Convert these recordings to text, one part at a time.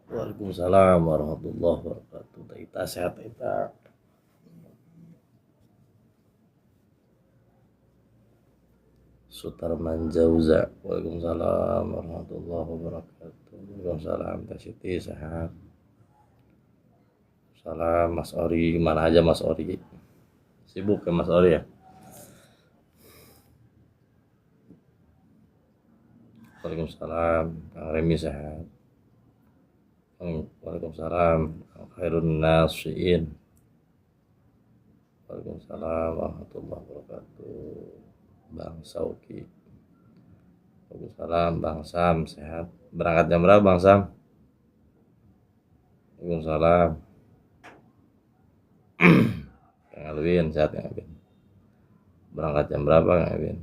Waalaikumsalam warahmatullahi wabarakatuh. Kita sehat kita. Sutarman Jauza. Waalaikumsalam warahmatullahi wabarakatuh. Waalaikumsalam Teh Siti sehat. Salam Mas Ori, gimana aja Mas Ori? Sibuk ya Mas Ori ya? Waalaikumsalam Kang Remi sehat. Waalaikumsalam Khairun Nasiin. Waalaikumsalam warahmatullahi wabarakatuh. Bang Sauki. Waalaikumsalam Bang Sam sehat. Berangkat jam berapa Bang Sam? Waalaikumsalam. Kang Alwin sehat Kang Alwin. Berangkat jam berapa Kang Alwin?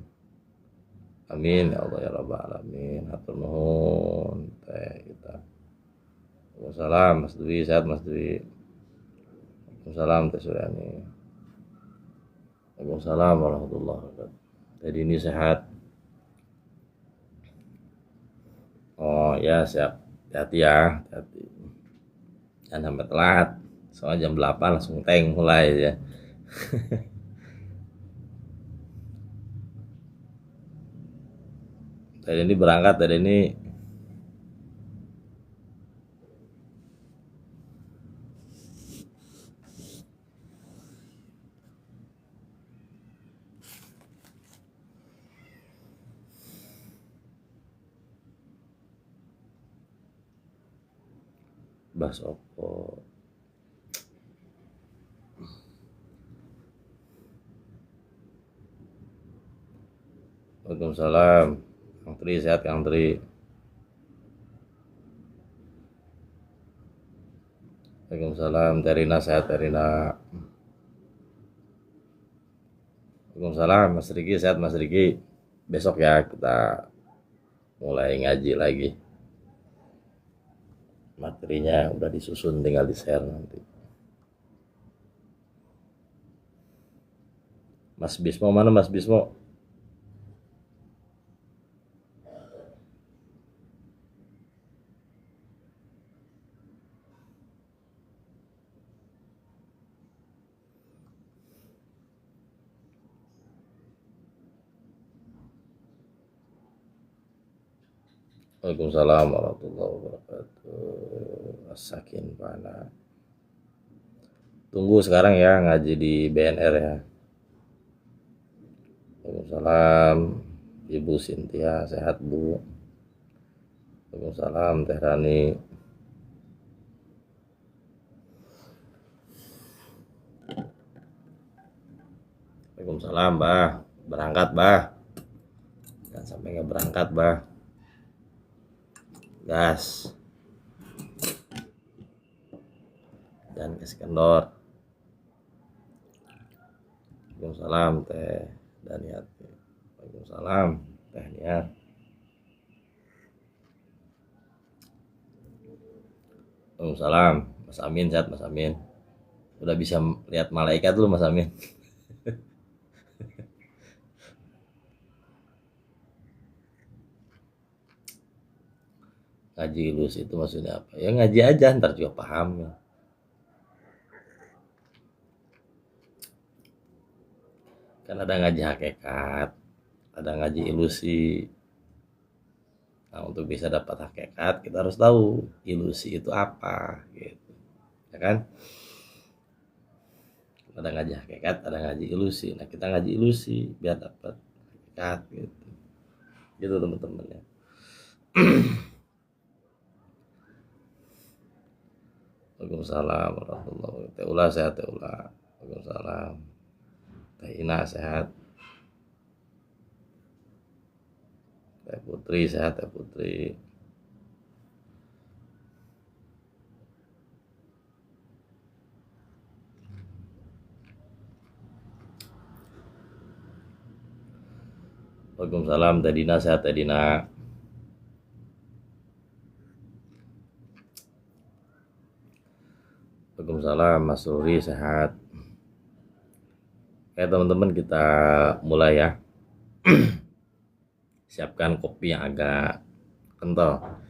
Amin ya Allah ya Rabbal alamin. Hatur nuhun teh kita. Waalaikumsalam Mas Dwi sehat Mas Dwi. Waalaikumsalam Teh Suryani. Waalaikumsalam warahmatullahi wabarakatuh. Tadi ini sehat. Oh ya siap. Hati-hati ya. Hati. Jangan sampai telat. Soalnya jam 8 langsung tank mulai ya. Tadi ini berangkat tadi ini Bas Opo. Waalaikumsalam Kang Tri sehat Kang Tri. Waalaikumsalam Terina sehat Terina. Waalaikumsalam Mas Riki sehat Mas Riki. Besok ya kita mulai ngaji lagi. Materinya udah disusun tinggal di share nanti. Mas Bismo mana Mas Bismo? Waalaikumsalam warahmatullahi wabarakatuh. As-Sakin Pana. Tunggu sekarang ya ngaji di BNR ya. Waalaikumsalam Ibu Sintia sehat Bu. Waalaikumsalam Teh Rani. Waalaikumsalam Bah. Berangkat Bah. Jangan sampai nggak berangkat Bah. Gas. Dan kasih kendor. Waalaikumsalam Teh Daniati. Waalaikumsalam Teh Niat. Waalaikumsalam Mas Amin sehat Mas Amin. Udah bisa lihat malaikat dulu Mas Amin. Ngaji ilus itu maksudnya apa? Ya ngaji aja ntar juga paham ya. Kan ada ngaji hakikat, ada ngaji ilusi. Nah untuk bisa dapat hakikat kita harus tahu ilusi itu apa gitu. Ya kan? Ada ngaji hakikat, ada ngaji ilusi. Nah kita ngaji ilusi biar dapat hakikat gitu. Gitu teman-teman ya. Waalaikumsalam warahmatullahi wabarakatuh. Teh Ula sehat Teh Ula. Waalaikumsalam. Teh Ina sehat. Teh Putri sehat Teh Putri. Waalaikumsalam Teh Dina, sehat Teh Dina. Waalaikumsalam Mas Ruri, sehat. Oke teman-teman, kita mulai ya. Siapkan kopi yang agak kental.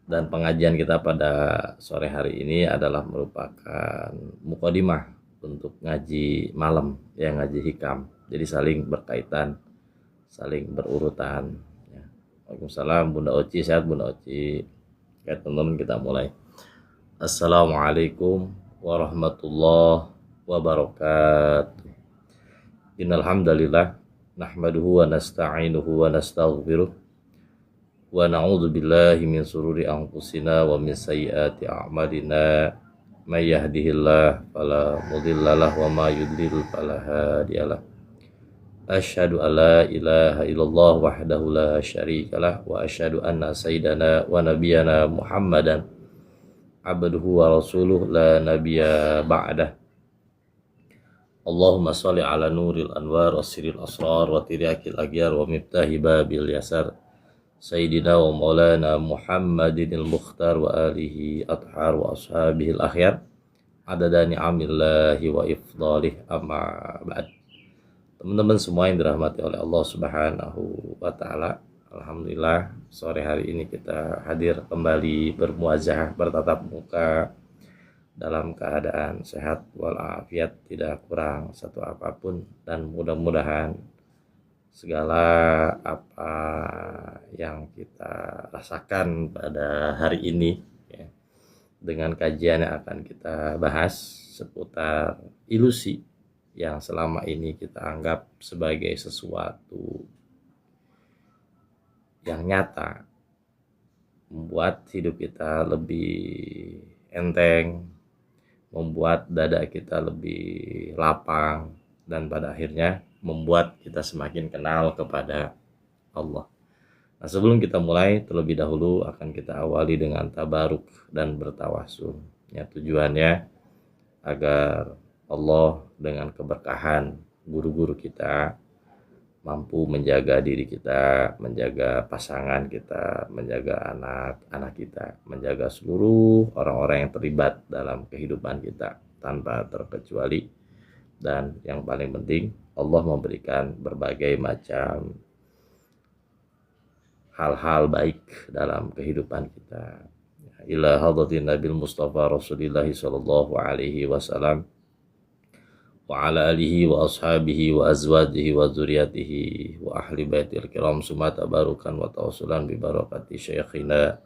Dan pengajian kita pada sore hari ini adalah merupakan mukadimah untuk ngaji malam, ya ngaji hikam. Jadi saling berkaitan, saling berurutan. Ya. Waalaikumsalam Bunda Oci, sehat Bunda Oci. Oke teman-teman, kita mulai. Assalamualaikum warahmatullahi wabarakatuh. Innal hamdalillah nahmaduhu wa nasta'inuhu wa nastaghfiruh wa na'udzu billahi min sururi anfusina wa min sayyiati a'malina may yahdihillahu fala mudhillalah wa may yudlil fala hadiyalah. Asyhadu an la ilaha illallah wahdahu la syarikalah wa asyhadu anna sayyidana wa nabiyyana Muhammadan abduhu wa rasuluh la nabiyya ba'dah. Allahumma sholli ala nuril anwar wasiril asrar wa tiryakil agyar wa miftahi babil yasar sayyidina wa maulana Muhammadinil mukhtar wa alihi athhar wa ashabihil akhyar adada ni'amillahi wa ifdalih amma ba'd. Teman-teman semua yang dirahmati oleh Allah Subhanahu wa taala, alhamdulillah sore hari ini kita hadir kembali bermuajah, bertatap muka dalam keadaan sehat walafiat, tidak kurang satu apapun, dan mudah-mudahan segala apa yang kita rasakan pada hari ini ya, dengan kajian yang akan kita bahas seputar ilusi yang selama ini kita anggap sebagai sesuatu yang nyata, membuat hidup kita lebih enteng, membuat dada kita lebih lapang, dan pada akhirnya membuat kita semakin kenal kepada Allah. Nah, sebelum kita mulai, terlebih dahulu akan kita awali dengan tabaruk dan bertawasul. Ya, tujuannya agar Allah dengan keberkahan guru-guru kita mampu menjaga diri kita, menjaga pasangan kita, menjaga anak-anak kita, menjaga seluruh orang-orang yang terlibat dalam kehidupan kita tanpa terkecuali. Dan yang paling penting, Allah memberikan berbagai macam hal-hal baik dalam kehidupan kita. Ila hadratin Nabil Mustafa Rasulullah sallallahu alaihi wasallam wa ala alihi wa ashabihi wa azwajihi wa dzurriyyatihi wa ahli baitil kiram summa tabarukan wa tawassulan bi barakati syekhina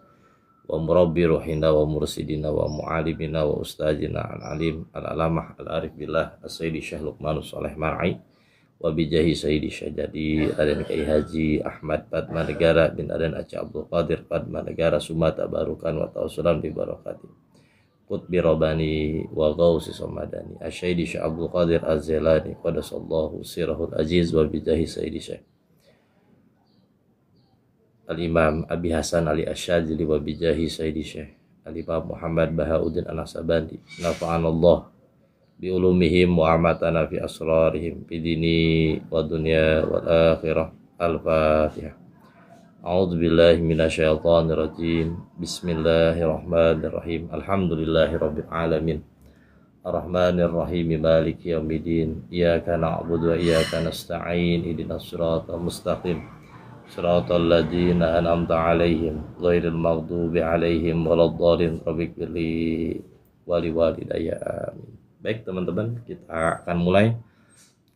wa murabbi ruhina wa mursidina wa mu'alimina wa ustazina al-alim al-alamah al-arif billah as-sayyidi Syekh Luqman Shaleh Mar'i wa bijahi sayyidi Syajadi Aden Kiai Haji Ahmad Padmanegara bin Aden Aceh Abdul Qadir Padmanegara summa tabarukan wa tawassulan bi barakati Qutbi Rabbani wa Gausi Somadani Asy'idi Syekh Abdul Qadir Az-Zailani qadasallahu sirahul aziz wa bijahi sayyidi Syekh Al-Imam Abi Hasan Ali Asy'adzili wa bijahi sayyidi Syekh Al-Imam Muhammad Bahauddin An-Naksabandi nafa'anallah bi ulumihim wa amatana fi asrarihim fi dini wa dunya wal akhirah. Al-Fatihah. A'udzu billahi minasyaitonir rajim. Bismillahirrahmanirrahim. Alhamdulillahirabbil alamin. Arrahmanir rahim. Maliki yaumiddin. Iyyaka na'budu wa iyyaka nasta'in. Ihdinas siratal mustaqim. Siratal ladzina an'amta 'alaihim ghairil maghdubi 'alaihim waladdallin. Rabbighfirli wa liwalidayya. Amin. Baik teman-teman, kita akan mulai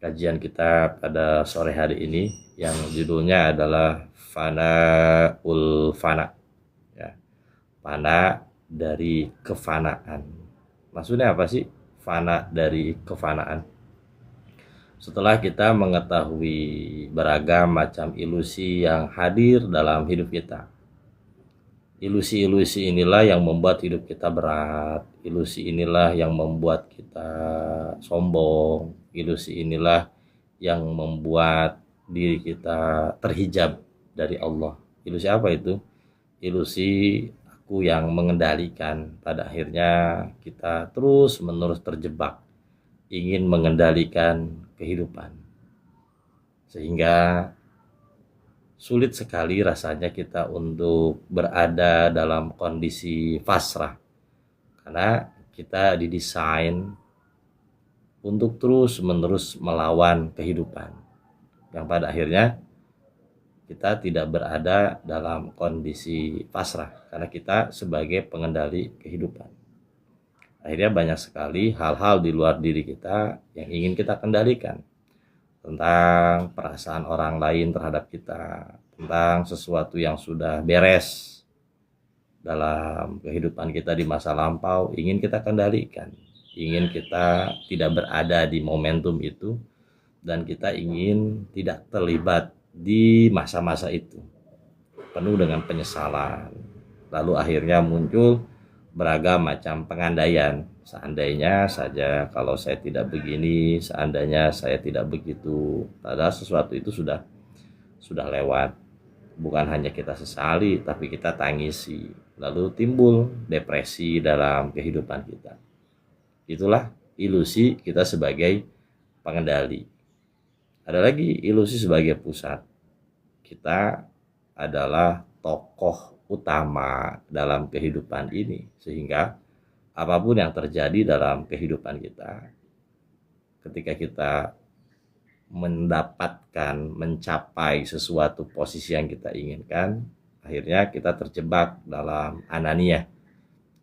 kajian kita pada sore hari ini yang judulnya adalah Fanaul Fana, ya, fana dari kefanaan. Maksudnya apa sih fana dari kefanaan? Setelah kita mengetahui beragam macam ilusi yang hadir dalam hidup kita, ilusi-ilusi inilah yang membuat hidup kita berat, ilusi inilah yang membuat kita sombong, ilusi inilah yang membuat diri kita terhijab dari Allah. Ilusi apa itu? Ilusi aku yang mengendalikan. Pada akhirnya kita terus menerus terjebak ingin mengendalikan kehidupan, sehingga sulit sekali rasanya kita untuk berada dalam kondisi pasrah, karena kita didesain untuk terus-menerus melawan kehidupan, yang pada akhirnya kita tidak berada dalam kondisi pasrah karena kita sebagai pengendali kehidupan. Akhirnya banyak sekali hal-hal di luar diri kita yang ingin kita kendalikan, tentang perasaan orang lain terhadap kita, tentang sesuatu yang sudah beres dalam kehidupan kita di masa lampau, ingin kita kendalikan, ingin kita tidak berada di momentum itu, dan kita ingin tidak terlibat di masa-masa itu, penuh dengan penyesalan. Lalu akhirnya muncul beragam macam pengandaian. Seandainya saja kalau saya tidak begini, seandainya saya tidak begitu. Padahal sesuatu itu sudah lewat. Bukan hanya kita sesali, tapi kita tangisi. Lalu timbul depresi dalam kehidupan kita. Itulah ilusi kita sebagai pengendali. Ada lagi ilusi sebagai pusat. Kita adalah tokoh utama dalam kehidupan ini, sehingga apapun yang terjadi dalam kehidupan kita, ketika kita mendapatkan, mencapai sesuatu posisi yang kita inginkan, akhirnya kita terjebak dalam anania.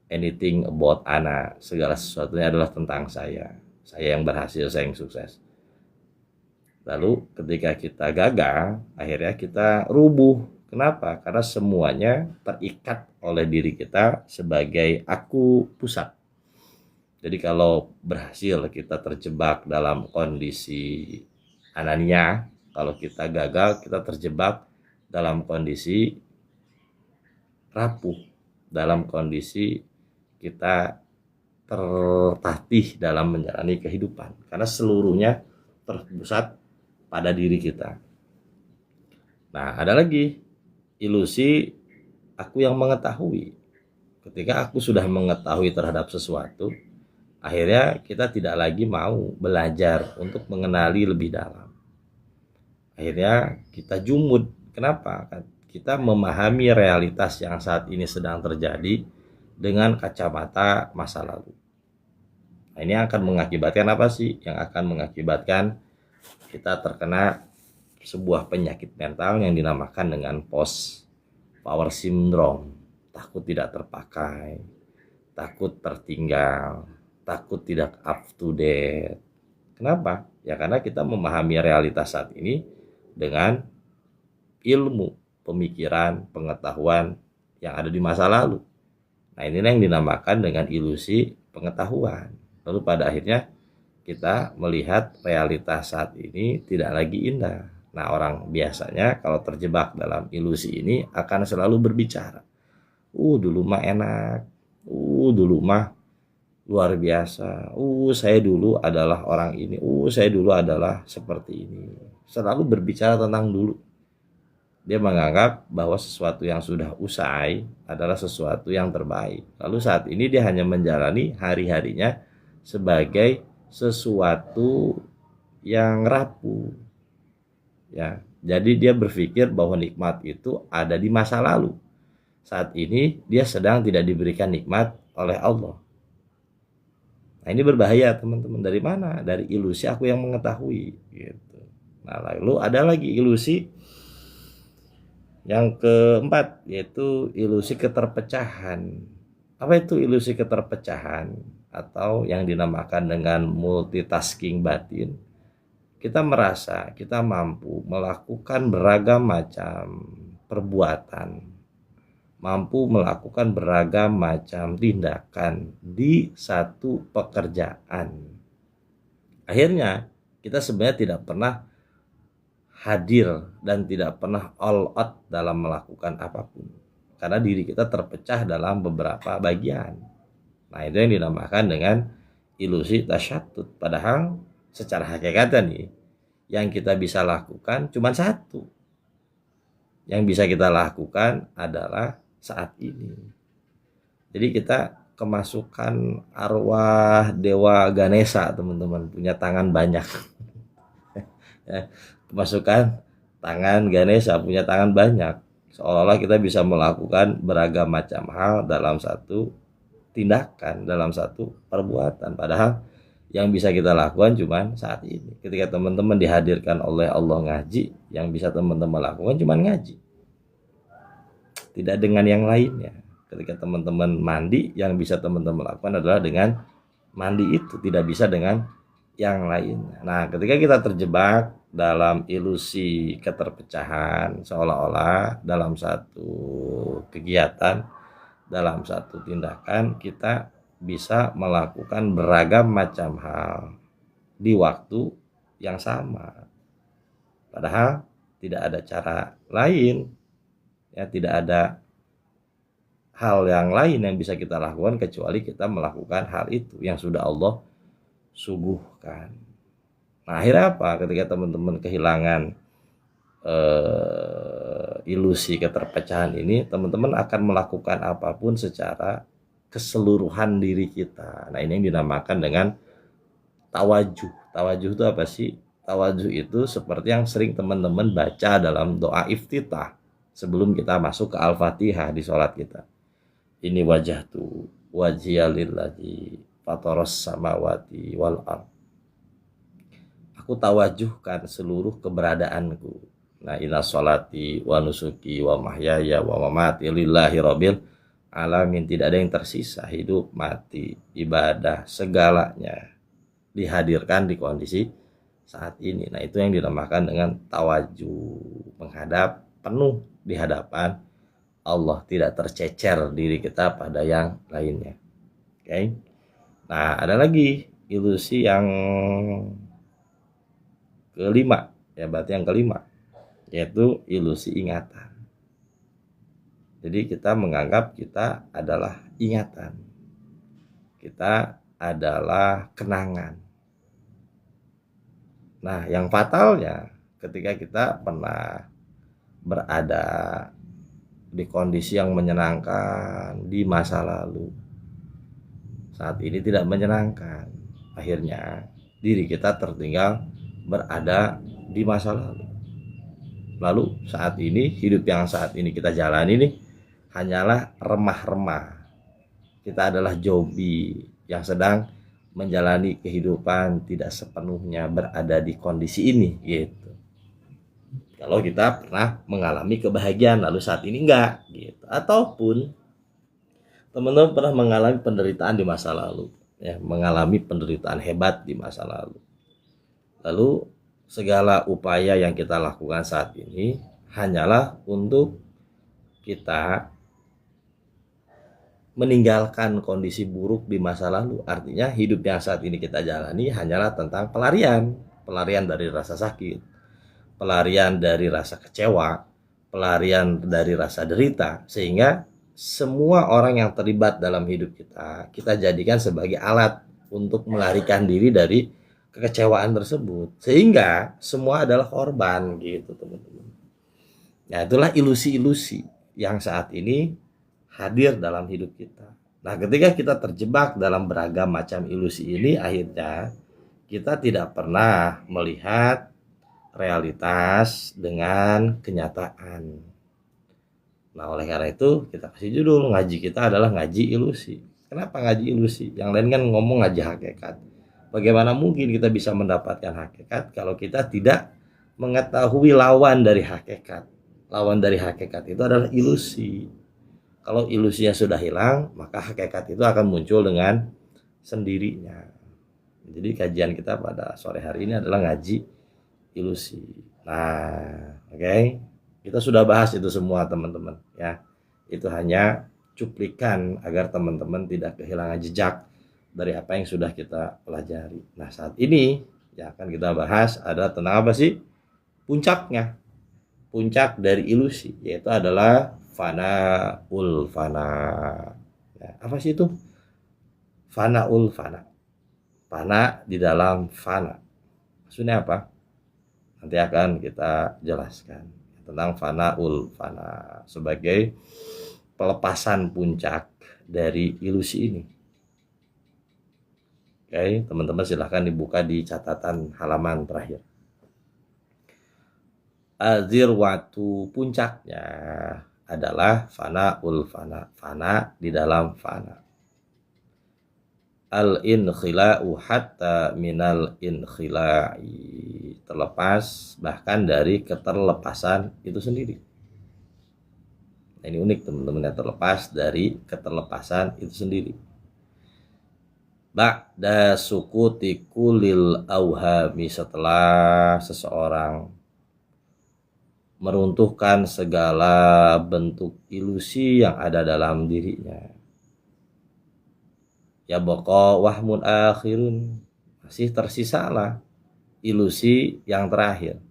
Anything about ana, segala sesuatunya adalah tentang saya yang berhasil, saya yang sukses. Lalu ketika kita gagal, akhirnya kita rubuh. Kenapa? Karena semuanya terikat oleh diri kita sebagai aku pusat. Jadi kalau berhasil kita terjebak dalam kondisi anania, kalau kita gagal kita terjebak dalam kondisi rapuh, dalam kondisi kita tertatih dalam menjalani kehidupan, karena seluruhnya terpusat pada diri kita. Nah, ada lagi ilusi aku yang mengetahui. Ketika aku sudah mengetahui terhadap sesuatu, akhirnya kita tidak lagi mau belajar untuk mengenali lebih dalam. Akhirnya kita jumud. Kenapa? Kita memahami realitas yang saat ini sedang terjadi dengan kacamata masa lalu. Nah, ini akan mengakibatkan apa sih? Yang akan mengakibatkan kita terkena sebuah penyakit mental yang dinamakan dengan post power syndrome. Takut tidak terpakai, takut tertinggal, takut tidak up to date. Kenapa? Ya karena kita memahami realitas saat ini dengan ilmu, pemikiran, pengetahuan yang ada di masa lalu. Nah, ini yang dinamakan dengan ilusi pengetahuan. Lalu pada akhirnya kita melihat realitas saat ini tidak lagi indah. Nah, orang biasanya kalau terjebak dalam ilusi ini akan selalu berbicara. Dulu mah enak. Dulu mah luar biasa. Saya dulu adalah orang ini. Saya dulu adalah seperti ini. Selalu berbicara tentang dulu. Dia menganggap bahwa sesuatu yang sudah usai adalah sesuatu yang terbaik. Lalu saat ini dia hanya menjalani hari-harinya sebagai sesuatu yang rapuh. Ya, jadi dia berpikir bahwa nikmat itu ada di masa lalu. Saat ini dia sedang tidak diberikan nikmat oleh Allah. Nah, ini berbahaya teman-teman. Dari mana? Dari ilusi aku yang mengetahui gitu. Nah, lalu ada lagi ilusi yang keempat, yaitu ilusi keterpecahan. Apa itu ilusi keterpecahan? Atau yang dinamakan dengan multitasking batin. Kita merasa kita mampu melakukan beragam macam perbuatan, mampu melakukan beragam macam tindakan di satu pekerjaan. Akhirnya kita sebenarnya tidak pernah hadir dan tidak pernah all out dalam melakukan apapun, karena diri kita terpecah dalam beberapa bagian. Nah, itu yang dinamakan dengan ilusi tasyatut. Padahal secara hakikatnya nih, yang kita bisa lakukan cuma satu. Yang bisa kita lakukan adalah saat ini. Jadi kita kemasukan arwah Dewa Ganesha, teman-teman, punya tangan banyak. Kemasukan tangan Ganesha, punya tangan banyak. Seolah-olah kita bisa melakukan beragam macam hal dalam satu tindakan, dalam satu perbuatan. Padahal yang bisa kita lakukan cuman saat ini. Ketika teman-teman dihadirkan oleh Allah ngaji, yang bisa teman-teman lakukan cuman ngaji. Tidak dengan yang lainnya. Ketika teman-teman mandi, yang bisa teman-teman lakukan adalah dengan mandi itu, tidak bisa dengan yang lainnya. Nah, ketika kita terjebak dalam ilusi keterpecahan, seolah-olah dalam satu kegiatan, dalam satu tindakan, kita bisa melakukan beragam macam hal di waktu yang sama. Padahal tidak ada cara lain, ya, tidak ada hal yang lain yang bisa kita lakukan kecuali kita melakukan hal itu yang sudah Allah suguhkan. Nah, akhirnya apa? Ketika teman-teman kehilangan ilusi keterpecahan ini, teman-teman akan melakukan apapun secara keseluruhan diri kita. Nah, ini yang dinamakan dengan tawajuh. Tawajuh itu apa sih? Tawajuh itu seperti yang sering teman-teman baca dalam doa iftitah sebelum kita masuk ke Al-Fatihah di sholat kita. Ini wajhatu wajhiyalillazi fataros samawati wal ard. Aku tawajuhkan seluruh keberadaanku. Nah, ila sholati wa nusuki wa mahyaya wa mamati lillahi rabbil alamin. Tidak ada yang tersisa, hidup, mati, ibadah, segalanya dihadirkan di kondisi saat ini. Nah, itu yang dinamakan dengan tawajuh, menghadap penuh di hadapan Allah, tidak tercecer diri kita pada yang lainnya. Oke. Nah, ada lagi ilusi yang kelima, ya berarti yang kelima, yaitu ilusi ingatan. Jadi kita menganggap kita adalah ingatan, kita adalah kenangan. Nah, yang fatalnya ketika kita pernah berada di kondisi yang menyenangkan di masa lalu, saat ini tidak menyenangkan, akhirnya diri kita tertinggal berada di masa lalu. Lalu saat ini, hidup yang saat ini kita jalani ini hanyalah remah-remah. Kita adalah zombie yang sedang menjalani kehidupan, tidak sepenuhnya berada di kondisi ini gitu. Kalau kita pernah mengalami kebahagiaan lalu saat ini enggak gitu. Ataupun teman-teman pernah mengalami penderitaan di masa lalu, ya, mengalami penderitaan hebat di masa lalu. Lalu segala upaya yang kita lakukan saat ini hanyalah untuk kita meninggalkan kondisi buruk di masa lalu. Artinya hidup yang saat ini kita jalani hanyalah tentang pelarian dari rasa sakit, pelarian dari rasa kecewa, pelarian dari rasa derita, sehingga semua orang yang terlibat dalam hidup kita jadikan sebagai alat untuk melarikan diri dari kekecewaan tersebut, sehingga semua adalah korban gitu, teman-teman. Nah, itulah ilusi-ilusi yang saat ini hadir dalam hidup kita. Nah, ketika kita terjebak dalam beragam macam ilusi ini, akhirnya kita tidak pernah melihat realitas dengan kenyataan. Nah, oleh karena itu kita kasih judul ngaji kita adalah ngaji ilusi. Kenapa ngaji ilusi? Yang lain kan ngomong ngaji hakikat. Bagaimana mungkin kita bisa mendapatkan hakikat kalau kita tidak mengetahui lawan dari hakikat? Lawan dari hakikat itu adalah ilusi. Kalau ilusinya sudah hilang, maka hakikat itu akan muncul dengan sendirinya. Jadi kajian kita pada sore hari ini adalah ngaji ilusi. Nah, oke. Kita sudah bahas itu semua, teman-teman, ya. Itu hanya cuplikan agar teman-teman tidak kehilangan jejak dari apa yang sudah kita pelajari. Nah, saat ini yang akan kita bahas adalah tentang apa sih? Puncaknya. Puncak dari ilusi, yaitu adalah fanaul fana. Ya, apa sih itu? Fanaul fana. Fana di dalam fana. Maksudnya apa? Nanti akan kita jelaskan tentang fanaul fana sebagai pelepasan puncak dari ilusi ini. Oke, teman-teman silahkan dibuka di catatan halaman terakhir. Azirwatu puncaknya adalah fanaul fana, fana di dalam fana. Al inkhila'u hatta minal inkhila'i, terlepas bahkan dari keterlepasan itu sendiri. Nah, ini unik teman-teman ya, terlepas dari keterlepasan itu sendiri. Ba'da sukuti kulil auhami, setelah seseorang meruntuhkan segala bentuk ilusi yang ada dalam dirinya. Ya boko wahmun akhirun, masih tersisalah ilusi yang terakhir.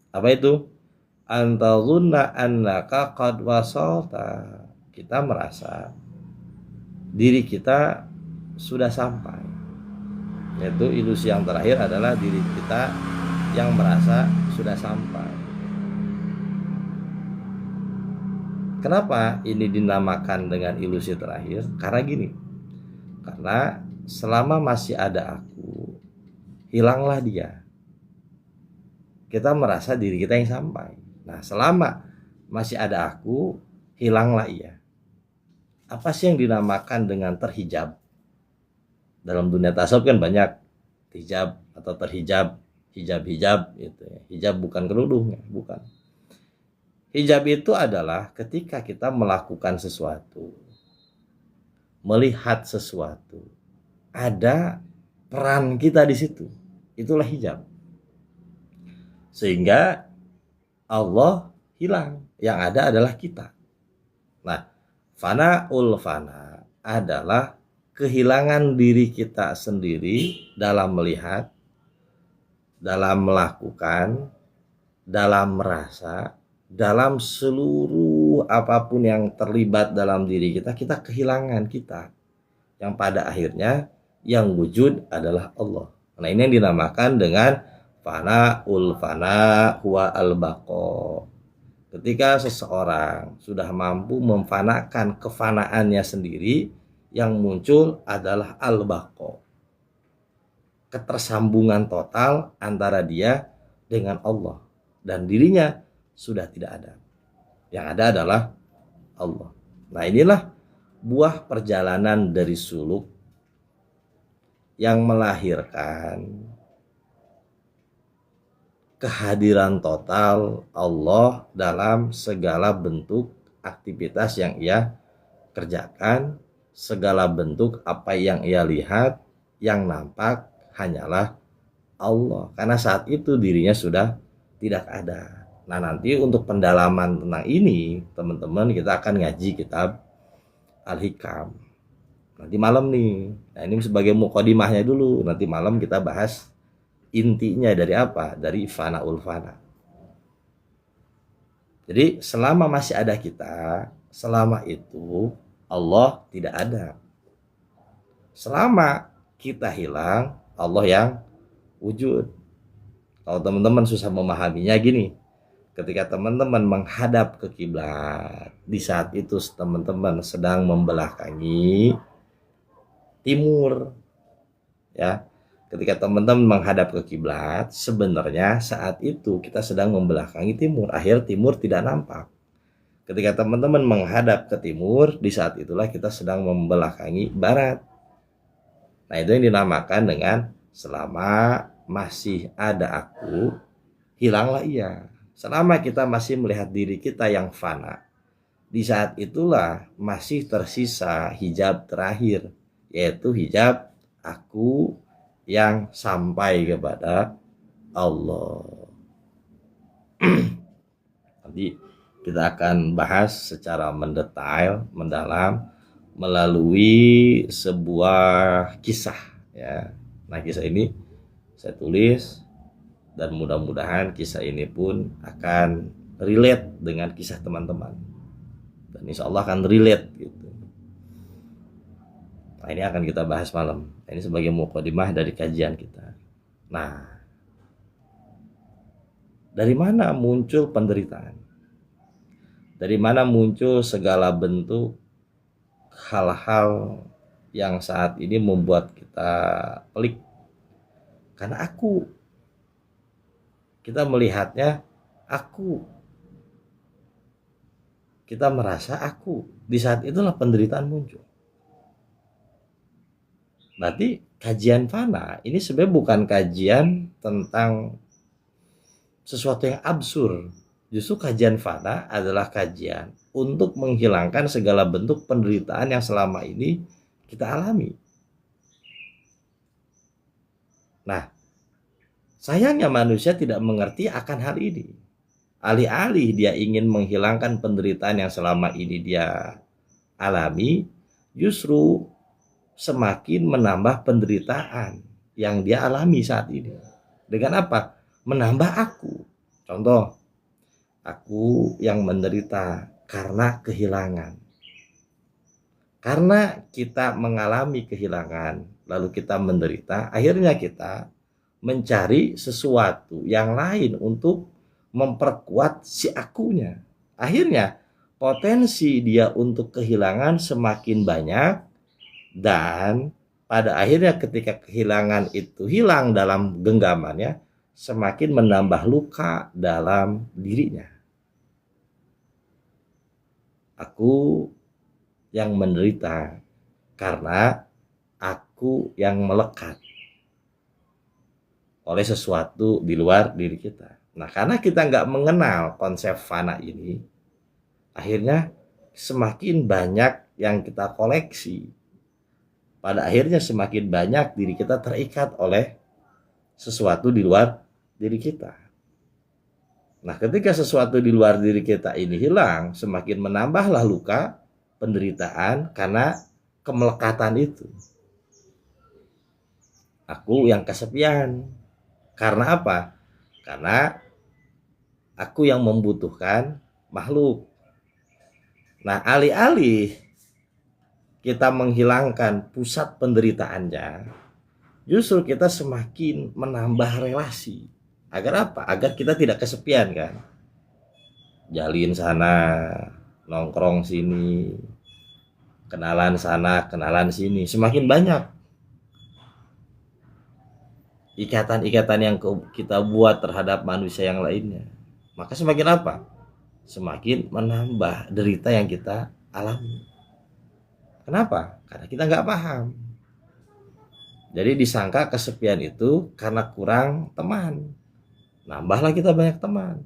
Apa itu? Antazunna annaka qad wasalta, kita merasa diri kita sudah sampai. Yaitu ilusi yang terakhir adalah diri kita yang merasa sudah sampai. Kenapa ini dinamakan dengan ilusi terakhir? Karena gini, karena selama masih ada aku, hilanglah dia. Kita merasa diri kita yang sampai. Nah, selama masih ada aku, hilanglah ia. Apa sih yang dinamakan dengan terhijab? Dalam dunia tasawuf kan banyak hijab atau terhijab, hijab-hijab gitu ya. Hijab bukan kerudung ya, bukan. Hijab itu adalah ketika kita melakukan sesuatu, melihat sesuatu, ada peran kita di situ. Itulah hijab. Sehingga Allah hilang, yang ada adalah kita. Nah, fanaul fana adalah kehilangan diri kita sendiri dalam melihat, dalam melakukan, dalam merasa, dalam seluruh apapun yang terlibat dalam diri kita, kita kehilangan kita. Yang pada akhirnya yang wujud adalah Allah. Nah, ini yang dinamakan dengan fanaul fana huwa al-baqo. Ketika seseorang sudah mampu memfanakan kefanaannya sendiri, yang muncul adalah al-baqo. Ketersambungan total antara dia dengan Allah. Dan dirinya sudah tidak ada. Yang ada adalah Allah. Nah, inilah buah perjalanan dari suluk yang melahirkan kehadiran total Allah dalam segala bentuk aktivitas yang ia kerjakan, segala bentuk apa yang ia lihat, yang nampak hanyalah Allah. Karena saat itu dirinya sudah tidak ada. Nah, nanti untuk pendalaman tentang ini, teman-teman, kita akan ngaji kitab Al-Hikam. Nanti malam nih. Nah, ini sebagai mukadimahnya dulu. Nanti malam kita bahas intinya dari apa? Dari fanaul fana. Jadi selama masih ada kita, selama itu Allah tidak ada. Selama kita hilang, Allah yang wujud. Kalau teman-teman susah memahaminya gini, ketika teman-teman menghadap ke kiblat, di saat itu teman-teman sedang membelakangi timur, ya. Ketika teman-teman menghadap ke kiblat, sebenarnya saat itu kita sedang membelakangi timur. Akhir timur tidak nampak. Ketika teman-teman menghadap ke timur, di saat itulah kita sedang membelakangi barat. Nah, itu yang dinamakan dengan selama masih ada aku, hilanglah ia. Selama kita masih melihat diri kita yang fana, di saat itulah masih tersisa hijab terakhir, yaitu hijab aku yang sampai kepada Allah. Nanti kita akan bahas secara mendetail, mendalam, melalui sebuah kisah ya. Nah, kisah ini saya tulis, dan mudah-mudahan kisah ini pun akan relate dengan kisah teman-teman. Dan insya Allah akan relate gitu. Nah, ini akan kita bahas malam. Ini sebagai mukadimah dari kajian kita. Nah, dari mana muncul penderitaan? Dari mana muncul segala bentuk hal-hal yang saat ini membuat kita pelik? Karena aku, kita melihatnya aku. Kita merasa aku. Di saat itulah penderitaan muncul. Berarti kajian fana ini sebenarnya bukan kajian tentang sesuatu yang absurd. Justru kajian fana adalah kajian untuk menghilangkan segala bentuk penderitaan yang selama ini kita alami. Nah, sayangnya manusia tidak mengerti akan hal ini. Alih-alih dia ingin menghilangkan penderitaan yang selama ini dia alami, justru semakin menambah penderitaan yang dia alami saat ini. Dengan apa? Menambah aku. Contoh, aku yang menderita karena kehilangan. Karena kita mengalami kehilangan, lalu kita menderita, akhirnya kita mencari sesuatu yang lain untuk memperkuat si akunya. Akhirnya potensi dia untuk kehilangan semakin banyak, dan pada akhirnya ketika kehilangan itu hilang dalam genggamannya, semakin menambah luka dalam dirinya. Aku yang menderita karena aku yang melekat oleh sesuatu di luar diri kita. Nah, karena kita nggak mengenal konsep fana ini, akhirnya semakin banyak yang kita koleksi. Pada akhirnya semakin banyak diri kita terikat oleh sesuatu di luar diri kita. Nah, ketika sesuatu di luar diri kita ini hilang, semakin menambahlah luka, penderitaan karena kemelekatan itu. Aku yang kesepian. Karena apa? Karena aku yang membutuhkan makhluk. Nah, alih-alih kita menghilangkan pusat penderitaannya, justru kita semakin menambah relasi. Agar apa? Agar kita tidak kesepian kan. Jalin sana, nongkrong sini, kenalan sana, kenalan sini. Semakin banyak ikatan-ikatan yang kita buat terhadap manusia yang lainnya, maka semakin apa? Semakin menambah derita yang kita alami. Kenapa? Karena kita nggak paham. Jadi disangka kesepian itu karena kurang teman. Nambahlah kita banyak teman.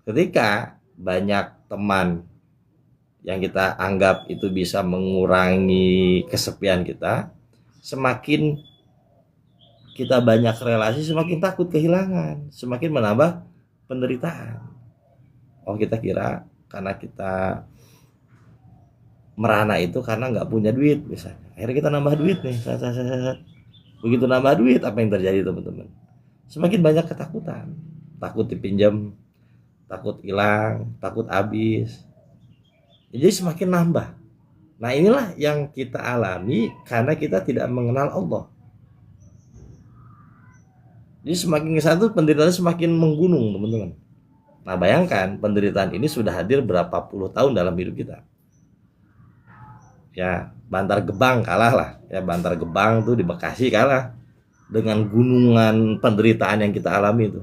Ketika banyak teman yang kita anggap itu bisa mengurangi kesepian kita, semakin kita banyak relasi, semakin takut kehilangan, semakin menambah penderitaan. Oh, kita kira karena kita merana itu karena nggak punya duit misalnya. Akhirnya kita nambah duit nih. Begitu nambah duit, apa yang terjadi teman-teman? Semakin banyak ketakutan. Takut dipinjam, takut hilang, takut habis. Jadi semakin nambah. Nah, inilah yang kita alami karena kita tidak mengenal Allah. Jadi semakin ke satu penderitaan semakin menggunung teman-teman. Nah, bayangkan penderitaan ini sudah hadir berapa puluh tahun dalam hidup kita. Ya, Bantar Gebang kalah lah. Ya, Bantar Gebang tuh di Bekasi kalah dengan gunungan penderitaan yang kita alami itu.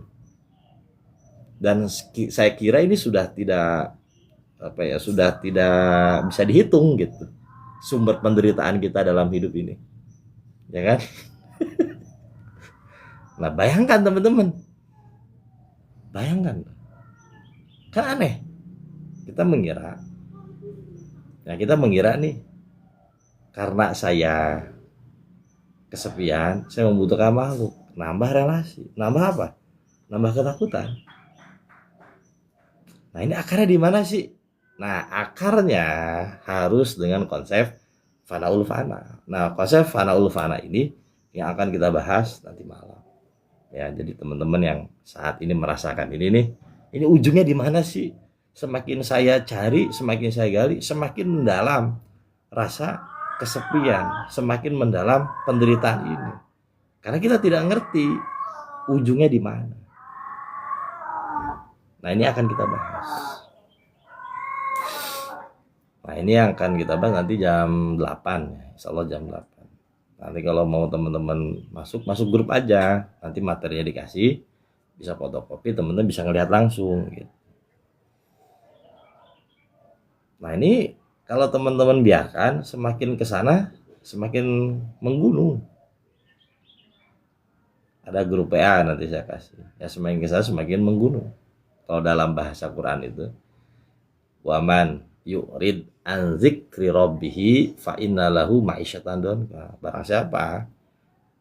Dan saya kira ini sudah tidak sudah tidak bisa dihitung gitu. Sumber penderitaan kita dalam hidup ini. Ya kan? Nah, bayangkan teman-teman. Bayangkan. Kan aneh. Kita mengira nih, karena saya kesepian, saya membutuhkan makhluk. Nambah relasi. Nambah apa? Nambah ketakutan. Nah, ini akarnya di mana sih? Nah, akarnya harus dengan konsep fanaul fana. Nah, konsep fanaul fana ini yang akan kita bahas nanti malam. Ya, jadi teman-teman yang saat ini merasakan ini nih, ini ujungnya di mana sih? Semakin saya cari, semakin saya gali, semakin mendalam rasa kesepian, semakin mendalam penderitaan ini. Karena kita tidak ngerti ujungnya di mana. Nah, ini akan kita bahas. Nah, ini yang akan kita bahas nanti jam 8. Insya Allah jam 8. Nanti kalau mau teman-teman masuk grup aja. Nanti materinya dikasih. bisa fotokopi, teman-teman bisa ngelihat langsung gitu. Nah ini kalau teman-teman biarkan semakin ke sana semakin menggunung. Ada grup PA nanti saya kasih. Ya semakin ke sana semakin menggunung. Kalau dalam bahasa Quran itu waman yurid an dzikri rabbih fa innalahu ma'isyatan donka. Barang siapa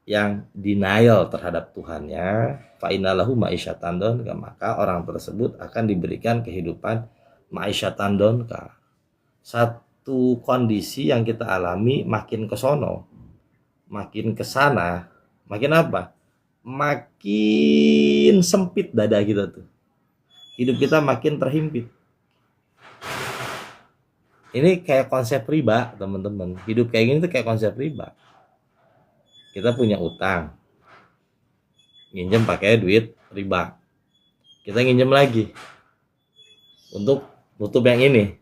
yang denial terhadap Tuhannya, fa innalahu ma'isyatan donka, maka orang tersebut akan diberikan kehidupan ma'isyatan donka. Satu kondisi yang kita alami makin ke sono, makin ke sana, makin apa? Makin sempit dada kita tuh. Hidup kita makin terhimpit. Ini kayak konsep riba, teman-teman. Hidup kayak gini tuh kayak konsep riba. Kita punya utang, nginjem pakai duit riba. Kita nginjem lagi untuk nutup yang ini.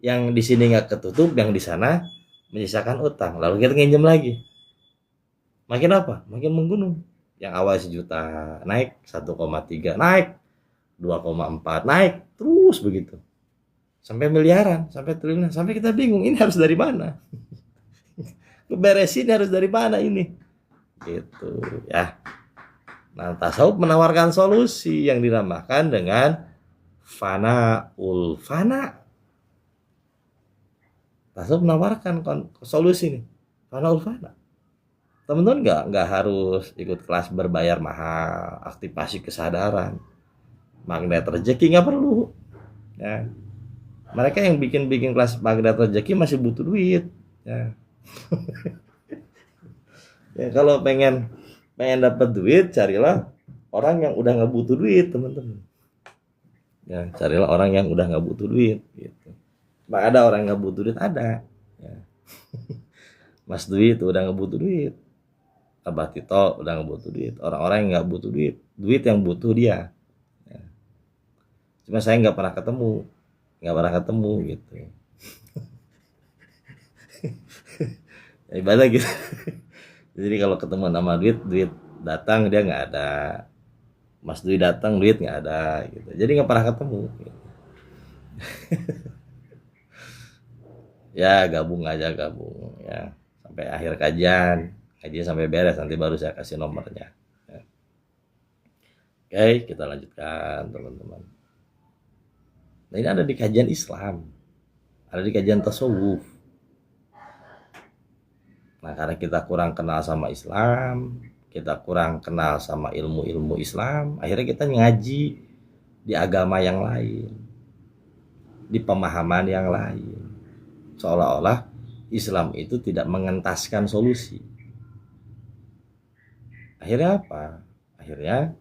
Yang di sini nggak ketutup, yang di sana menyisakan utang. Lalu kita nginjem lagi. Makin apa? Makin menggunung. Yang awal 1 juta naik 1,3, naik 2,4, naik terus begitu. Sampai miliaran, sampai triliunan, sampai kita bingung ini harus dari mana. Beresin harus dari mana ini. Gitu ya. Nah, tasawuf menawarkan solusi yang dinamakan dengan fanaul fana. Tasawuf menawarkan solusi nih, fanaul fana. Teman-teman nggak harus ikut kelas berbayar mahal, aktivasi kesadaran, magnet rezeki nggak perlu. Ya. Mereka yang bikin kelas magnet rezeki masih butuh duit. Ya. Ya, kalau pengen dapat duit, carilah orang yang udah nggak butuh duit, teman-teman. Ya, carilah orang yang udah nggak butuh duit. Gitu. Ada orang yang nggak butuh duit, ada. Ya. Mas Dwi itu udah nggak butuh duit. Abah Tito udah nggak butuh duit. Orang-orang yang nggak butuh duit yang butuh dia. Ya. Cuma saya nggak pernah ketemu gitu. Ya, ibadah gitu. Jadi kalau ketemu nama duit datang dia nggak ada. Mas Dwi datang duit nggak ada gitu. Jadi nggak pernah ketemu. Gitu. Ya gabung aja ya sampai akhir kajian sampai beres, nanti baru saya kasih nomornya. Ya. Oke, kita lanjutkan teman-teman. Nah ini ada di kajian Islam, ada di kajian tasawuf. Nah karena kita kurang kenal sama Islam, kita kurang kenal sama ilmu-ilmu Islam, akhirnya kita ngaji di agama yang lain, di pemahaman yang lain, seolah-olah Islam itu tidak mengentaskan solusi. Akhirnya apa? Akhirnya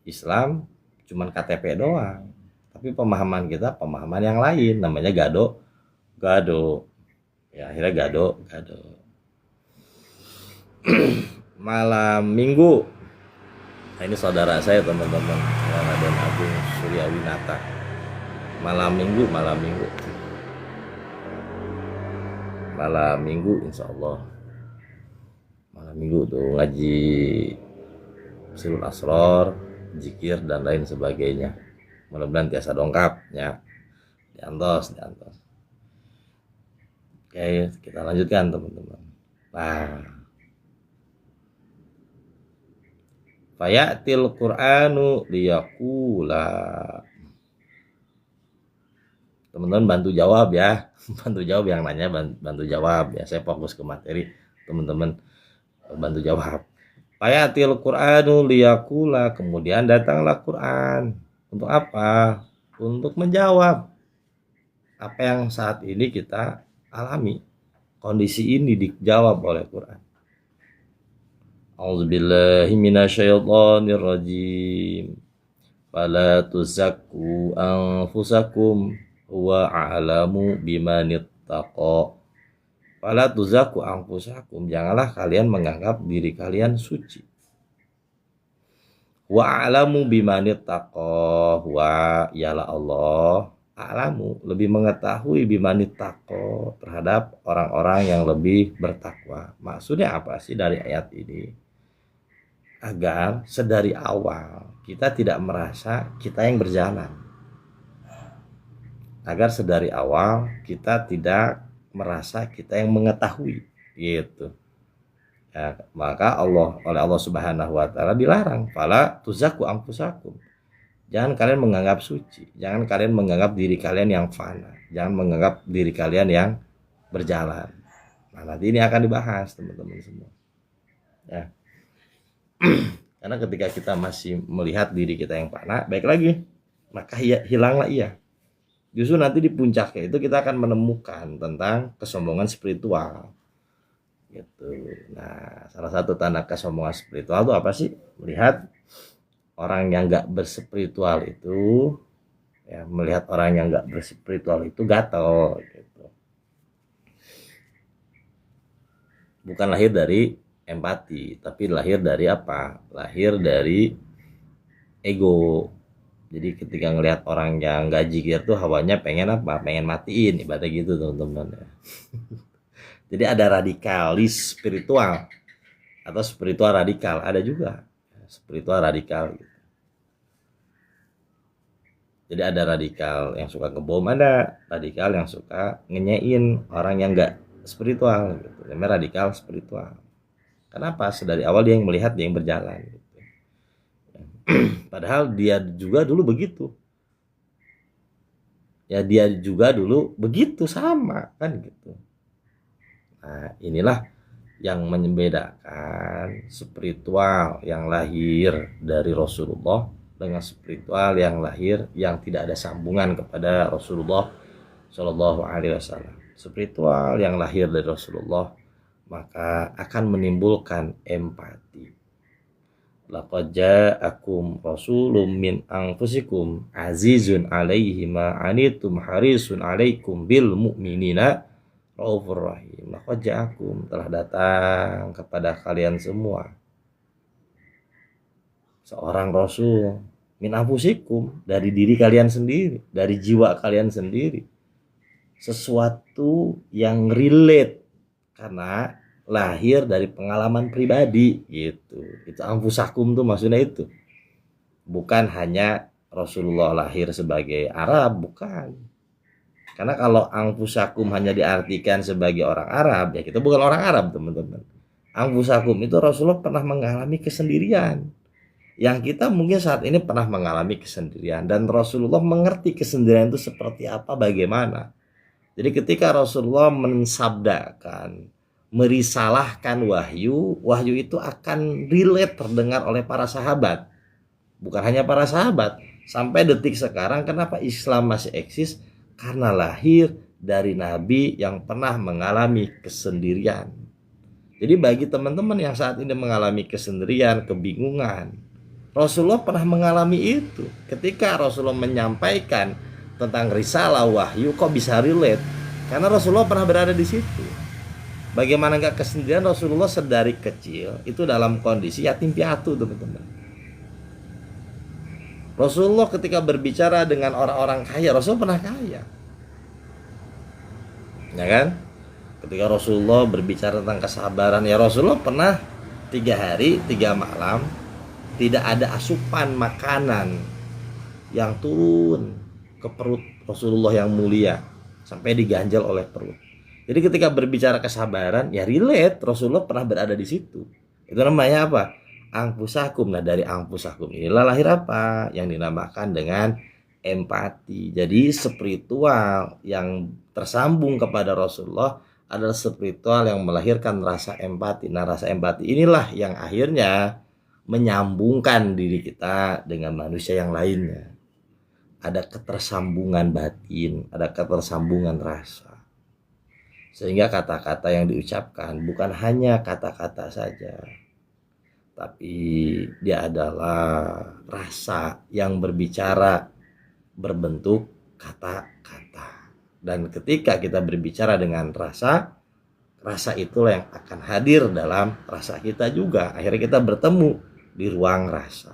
Islam cuman KTP doang, tapi pemahaman kita pemahaman yang lain, namanya gado. Ya akhirnya gado. Malam Minggu. Nah, ini saudara saya teman-teman, Raden Agung Suryawinata. Malam Minggu insya Allah. Malam Minggu tuh ngaji Sirul Asror, zikir dan lain sebagainya. Mudah-mudahan tiasa dongkap ya. Diantos. Oke, kita lanjutkan teman-teman. Nah, fayatil Qur'anu liyaqula. Teman-teman bantu jawab ya. Bantu jawab yang nanya, bantu jawab ya. Saya fokus ke materi, teman-teman bantu jawab. Fayatil Qur'anu liyaqula, kemudian datanglah Quran. Untuk apa? Untuk menjawab apa yang saat ini kita alami. Kondisi ini dijawab oleh Quran. A'udzubillahi minasyaitonir rajim. Fala tuzakku anfusakum huwa a'lamu bimanittaqa. Fala tuzakku anfusakum, janganlah kalian menganggap diri kalian suci. Wa a'lamu bimanittaqa, wa ialah Allah, a'lamu lebih mengetahui bimanittaqa terhadap orang-orang yang lebih bertakwa. Maksudnya apa sih dari ayat ini? agar sedari awal kita tidak merasa kita yang berjalan, agar sedari awal kita tidak merasa kita yang mengetahui, gitu ya. Maka oleh Allah Subhanahu wa taala dilarang, fala tuzaku anfusakum, jangan kalian menganggap suci, jangan kalian menganggap diri kalian yang fana, jangan menganggap diri kalian yang berjalan. Nah, nanti ini akan dibahas teman-teman semua ya. Karena ketika kita masih melihat diri kita yang fana, baik lagi, maka hilanglah ia. Justru nanti di puncaknya itu kita akan menemukan tentang kesombongan spiritual gitu. Nah, salah satu tanda kesombongan spiritual itu apa sih? Melihat orang yang nggak berspiritual itu, ya, melihat orang yang nggak berspiritual itu gatel gitu. Bukan lahir dari empati, tapi lahir dari apa? Lahir dari ego. Jadi ketika ngelihat orang yang nggak jikir tuh hawanya pengen apa? Pengen matiin, ibaratnya gitu teman-teman. Jadi ada radikalis spiritual atau spiritual radikal, ada juga spiritual radikal gitu. Jadi ada radikal yang suka ngebom, ada radikal yang suka ngenyain orang yang nggak spiritual gitu. Namanya radikal spiritual. Kenapa? Sedari awal dia yang melihat, dia yang berjalan gitu. Padahal dia juga dulu begitu. Ya dia juga dulu begitu, sama kan gitu. Nah, inilah yang membedakan spiritual yang lahir dari Rasulullah dengan spiritual yang lahir yang tidak ada sambungan kepada Rasulullah Shallallahu Alaihi Wasallam. Spiritual yang lahir dari Rasulullah maka akan menimbulkan empati. Laqad ja'akum rasulun min anfusikum azizun 'alaihi ma 'anittum harisun 'alaikum bil mu'minina raufur rahim. Laqad ja'akum, telah datang kepada kalian semua seorang rasul min anfusikum, dari diri kalian sendiri, dari jiwa kalian sendiri, sesuatu yang relate karena lahir dari pengalaman pribadi gitu. Itu anfusakum tuh maksudnya itu. Bukan hanya Rasulullah lahir sebagai Arab, bukan. Karena kalau anfusakum hanya diartikan sebagai orang Arab, ya kita bukan orang Arab, teman-teman. Anfusakum itu Rasulullah pernah mengalami kesendirian. Yang kita mungkin saat ini pernah mengalami kesendirian, dan Rasulullah mengerti kesendirian itu seperti apa, bagaimana. Jadi ketika Rasulullah mensabdakan, merisalahkan wahyu itu akan relate, terdengar oleh para sahabat. Bukan hanya para sahabat, sampai detik sekarang kenapa Islam masih eksis? Karena lahir dari Nabi yang pernah mengalami kesendirian. Jadi bagi teman-teman yang saat ini mengalami kesendirian, kebingungan, Rasulullah pernah mengalami itu. Ketika Rasulullah menyampaikan tentang risalah wahyu, kok bisa relate? Karena Rasulullah pernah berada di situ. Bagaimana enggak kesendirian? Rasulullah sedari kecil itu dalam kondisi yatim piatu, teman-teman. Rasulullah ketika berbicara dengan orang-orang kaya, Rasulullah pernah kaya, ya kan? Ketika Rasulullah berbicara tentang kesabaran, ya Rasulullah pernah 3 hari 3 malam tidak ada asupan makanan yang turun ke perut Rasulullah yang mulia sampai diganjal oleh perut. Jadi ketika berbicara kesabaran, ya relate, Rasulullah pernah berada di situ. Itu namanya apa? Anfusakum. Nah, dari anfusakum inilah lahir apa? Yang dinamakan dengan empati. Jadi spiritual yang tersambung kepada Rasulullah adalah spiritual yang melahirkan rasa empati. Nah, rasa empati inilah yang akhirnya menyambungkan diri kita dengan manusia yang lainnya. Ada ketersambungan batin, ada ketersambungan rasa. Sehingga kata-kata yang diucapkan bukan hanya kata-kata saja, tapi dia adalah rasa yang berbicara berbentuk kata-kata. Dan ketika kita berbicara dengan rasa itulah yang akan hadir dalam rasa kita juga. Akhirnya kita bertemu di ruang rasa.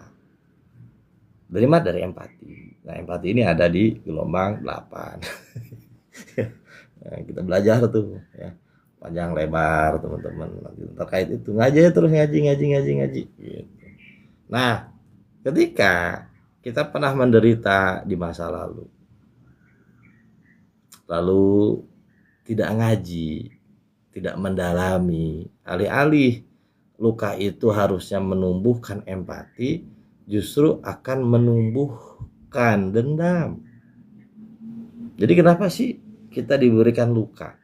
Dari mana? Dari empati. Nah, empati ini ada di gelombang 8. Nah, kita belajar tuh ya, panjang lebar teman-teman terkait itu, ngaji terus ngaji gitu. Nah, ketika kita pernah menderita di masa lalu tidak ngaji, tidak mendalami, alih-alih luka itu harusnya menumbuhkan empati, justru akan menumbuhkan dendam. Jadi kenapa sih kita diberikan luka?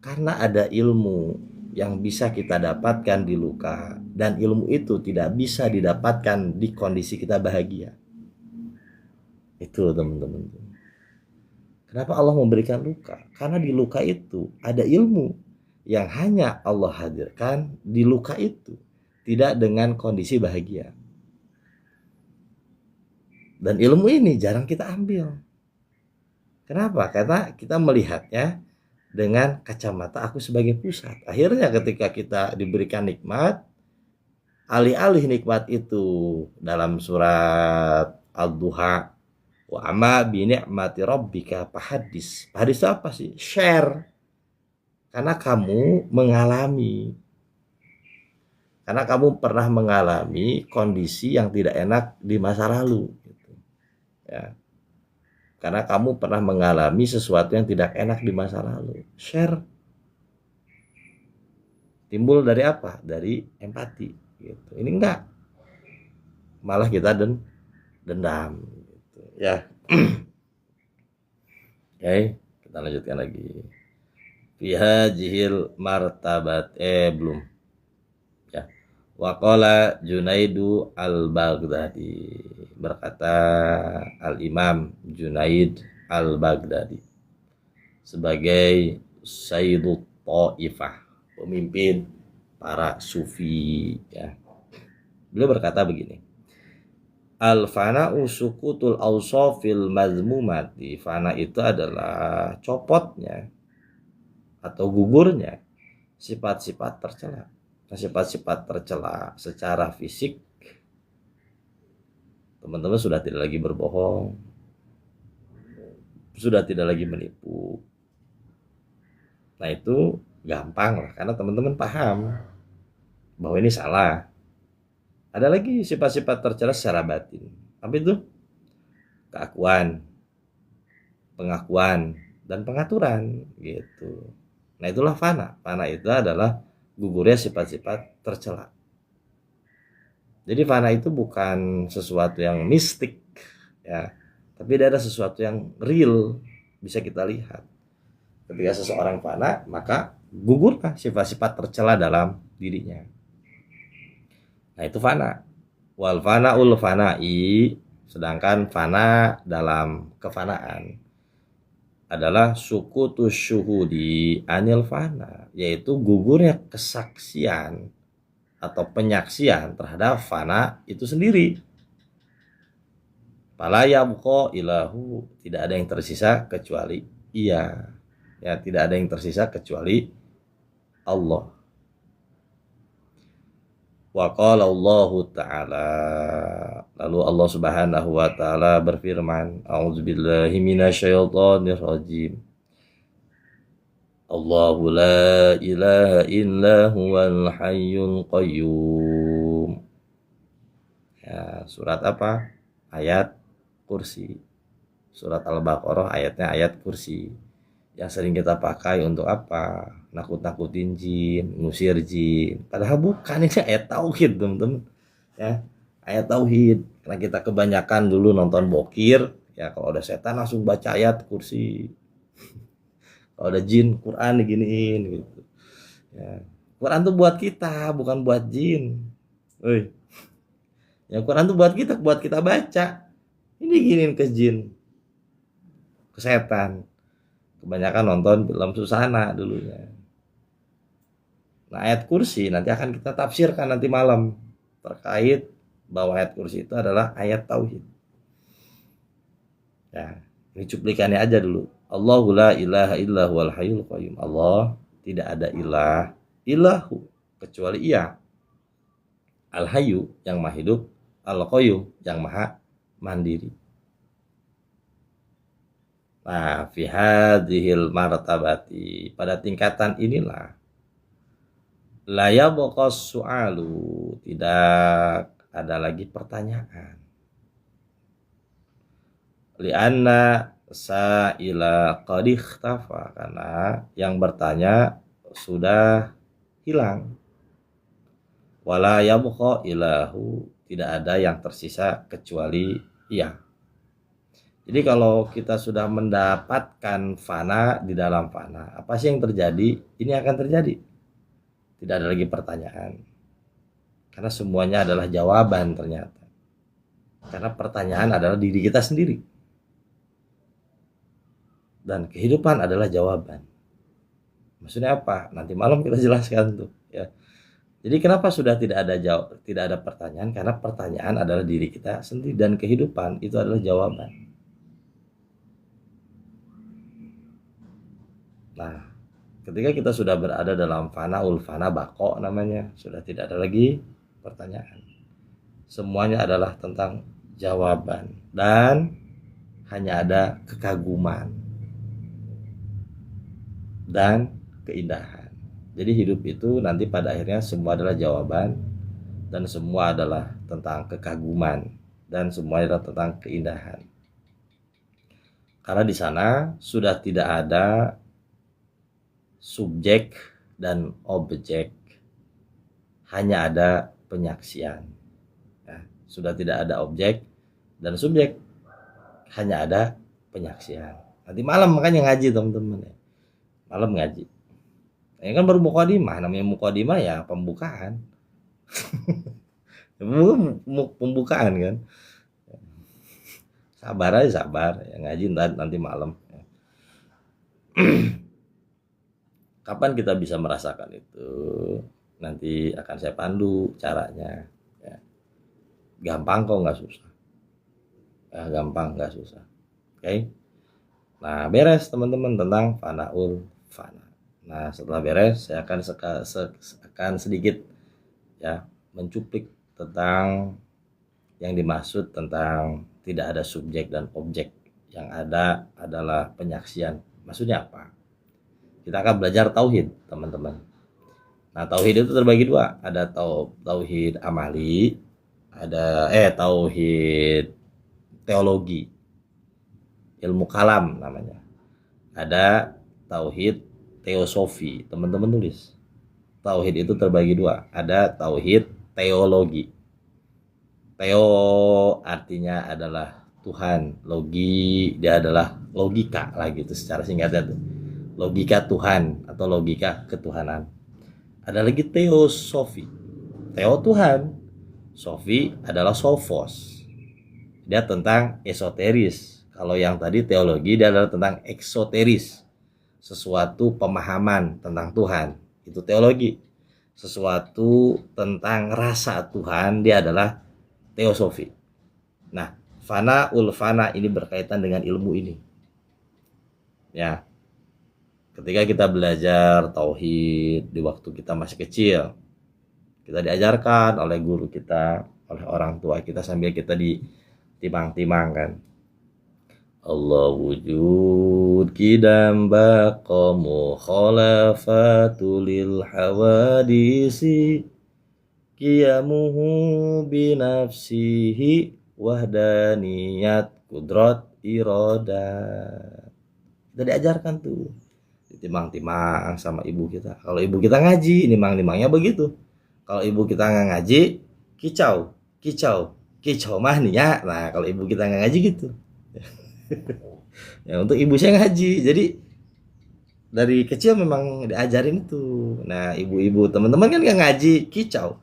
Karena ada ilmu yang bisa kita dapatkan di luka, dan ilmu itu tidak bisa didapatkan di kondisi kita bahagia. Itu teman-teman. Kenapa Allah memberikan luka? Karena di luka itu ada ilmu yang hanya Allah hadirkan di luka itu, tidak dengan kondisi bahagia. Dan ilmu ini jarang kita ambil. Kenapa? Karena kita melihatnya dengan kacamata aku sebagai pusat. Akhirnya ketika kita diberikan nikmat, alih-alih nikmat itu dalam surat Al-Duha, wa amma bi ni'mati rabbika fahaddis. Hadis itu apa sih? Share. Karena kamu mengalami. Karena kamu pernah mengalami kondisi yang tidak enak di masa lalu gitu. Ya. Karena kamu pernah mengalami sesuatu yang tidak enak di masa lalu. Share. Timbul dari apa? Dari empati gitu. Ini enggak. Malah kita dendam gitu. Ya. Oke, kita lanjutkan lagi. Fiha jihil martabat belum. Ya. Waqala Junaidu al-Baghdadi, berkata Al-Imam Junaid al-Baghdadi sebagai Sayyidut Ta'ifah, pemimpin para sufi ya. Beliau berkata begini, al-fana'u sukutul awsafil mazmumati. Fana itu adalah copotnya atau gugurnya sifat-sifat tercela. Sifat-sifat tercela secara fisik, teman-teman sudah tidak lagi berbohong, sudah tidak lagi menipu. Nah itu gampang lah, karena teman-teman paham bahwa ini salah. Ada lagi sifat-sifat tercela secara batin. Apa itu? Keakuan, pengakuan, dan pengaturan gitu. Nah itulah fana. Fana itu adalah gugurnya sifat-sifat tercela. Jadi fana itu bukan sesuatu yang mistik ya, tapi ada sesuatu yang real, bisa kita lihat. Ketika seseorang fana, maka gugurlah sifat-sifat tercela dalam dirinya. Nah itu fana. Wal fanaul fana'i, sedangkan fana dalam kefanaan adalah sukutus syuhudi anil fana, yaitu gugurnya kesaksian atau penyaksian terhadap fana itu sendiri. Fala yabqa ilahu, tidak ada yang tersisa kecuali ia. Ya, tidak ada yang tersisa kecuali Allah. Wa qala Allah Ta'ala, lalu Allah Subhanahu wa taala berfirman, a'udzubillahi minasyaitonir rajim. Allahu la ilaha illa huwal hayyul qayyum. Ya, surat apa? Ayat kursi. Surat Al-Baqarah ayatnya ayat kursi. Yang sering kita pakai untuk apa? Nakut-nakutin jin, ngusir jin. Padahal bukan, ini ayat tauhid, teman-teman. Ya, ayat tauhid. Karena kita kebanyakan dulu nonton bokir, ya kalau ada setan langsung baca ayat kursi. Kalau ada jin, Quran diginiin gitu. Ya. Quran tuh buat kita, bukan buat jin. Oi. Ya Quran tuh buat kita baca. Ini giniin ke jin, ke setan. Kebanyakan nonton film Susana dulunya. Nah ayat kursi nanti akan kita tafsirkan nanti malam, terkait bahwa ayat kursi itu adalah ayat tauhid. Ya, ini cuplikannya aja dulu. Allahu la ilaha illa huwal hayyul qayyum. Allah tidak ada ilahu kecuali Ia. Al-Hayyu yang maha hidup, Al-Qayyum yang maha mandiri. Nah, fi hadhil martabati, pada tingkatan inilah la yabqa su'alu, tidak ada lagi pertanyaan. Lianna sa'ila qad ikhtafa, karena yang bertanya sudah hilang. Wala yabqa ilahu, tidak ada yang tersisa kecuali ia. Jadi kalau kita sudah mendapatkan fana di dalam fana, apa sih yang terjadi? Ini akan terjadi. Tidak ada lagi pertanyaan. Karena semuanya adalah jawaban ternyata. Karena pertanyaan adalah diri kita sendiri. Dan kehidupan adalah jawaban. Maksudnya apa? Nanti malam kita jelaskan tuh, ya. Jadi kenapa sudah tidak ada pertanyaan? Karena pertanyaan adalah diri kita sendiri dan kehidupan itu adalah jawaban. Nah, ketika kita sudah berada dalam fana ulfana bako namanya, sudah tidak ada lagi pertanyaan. Semuanya adalah tentang jawaban dan hanya ada kekaguman dan keindahan. Jadi hidup itu nanti pada akhirnya semua adalah jawaban dan semua adalah tentang kekaguman dan semua adalah tentang keindahan. Karena di sana sudah tidak ada subjek dan objek, hanya ada penyaksian. Ya, sudah tidak ada objek dan subjek, hanya ada penyaksian. Nanti malam makanya ngaji teman-teman ya. Malam ngaji. Ini kan baru mukadimah, namanya mukadimah ya pembukaan. Pembukaan kan. Sabar aja, sabar. Ya, ngaji nanti malam. Kapan kita bisa merasakan itu? Nanti akan saya pandu caranya. Ya. Gampang kok, nggak susah. Ya, gampang, nggak susah. Oke? Nah, beres teman-teman tentang fanaul fana. Nah, setelah beres saya akan sedikit ya mencuplik tentang yang dimaksud tentang tidak ada subjek dan objek, yang ada adalah penyaksian. Maksudnya apa? Kita akan belajar tauhid, teman-teman. Nah, tauhid itu terbagi dua, ada tauhid amali, ada tauhid teologi, ilmu kalam namanya. Ada tauhid teosofi, teman-teman tulis. Tauhid itu terbagi dua, ada tauhid teologi. Teo artinya adalah Tuhan, logi dia adalah logika lah gitu secara singkatnya tuh. Logika Tuhan atau logika ketuhanan. Ada lagi teosofi. Teo Tuhan, sofi adalah sophos. Dia tentang esoteris. Kalau yang tadi teologi dia adalah tentang eksoteris. Sesuatu pemahaman tentang Tuhan, itu teologi. Sesuatu tentang rasa Tuhan, dia adalah teosofi. Nah, fana ulfana ini berkaitan dengan ilmu ini. Ya. Ketika kita belajar tauhid di waktu kita masih kecil, kita diajarkan oleh guru kita, oleh orang tua kita sambil kita ditimang-timang kan. Allah wujud kidam baqamu khalafatulil hawadisi qiyamuhu binafsihi wahdaniyat kudrat iradat. Kita diajarkan tuh ditimang-timang sama ibu kita. Kalau ibu kita ngaji, nimang-nimangnya begitu. Kalau ibu kita nggak ngaji, kicau mania. Nah, kalau ibu kita nggak ngaji gitu. Ya, untuk ibu saya ngaji, jadi dari kecil memang diajarin itu. Nah, ibu-ibu teman-teman kan nggak ngaji, kicau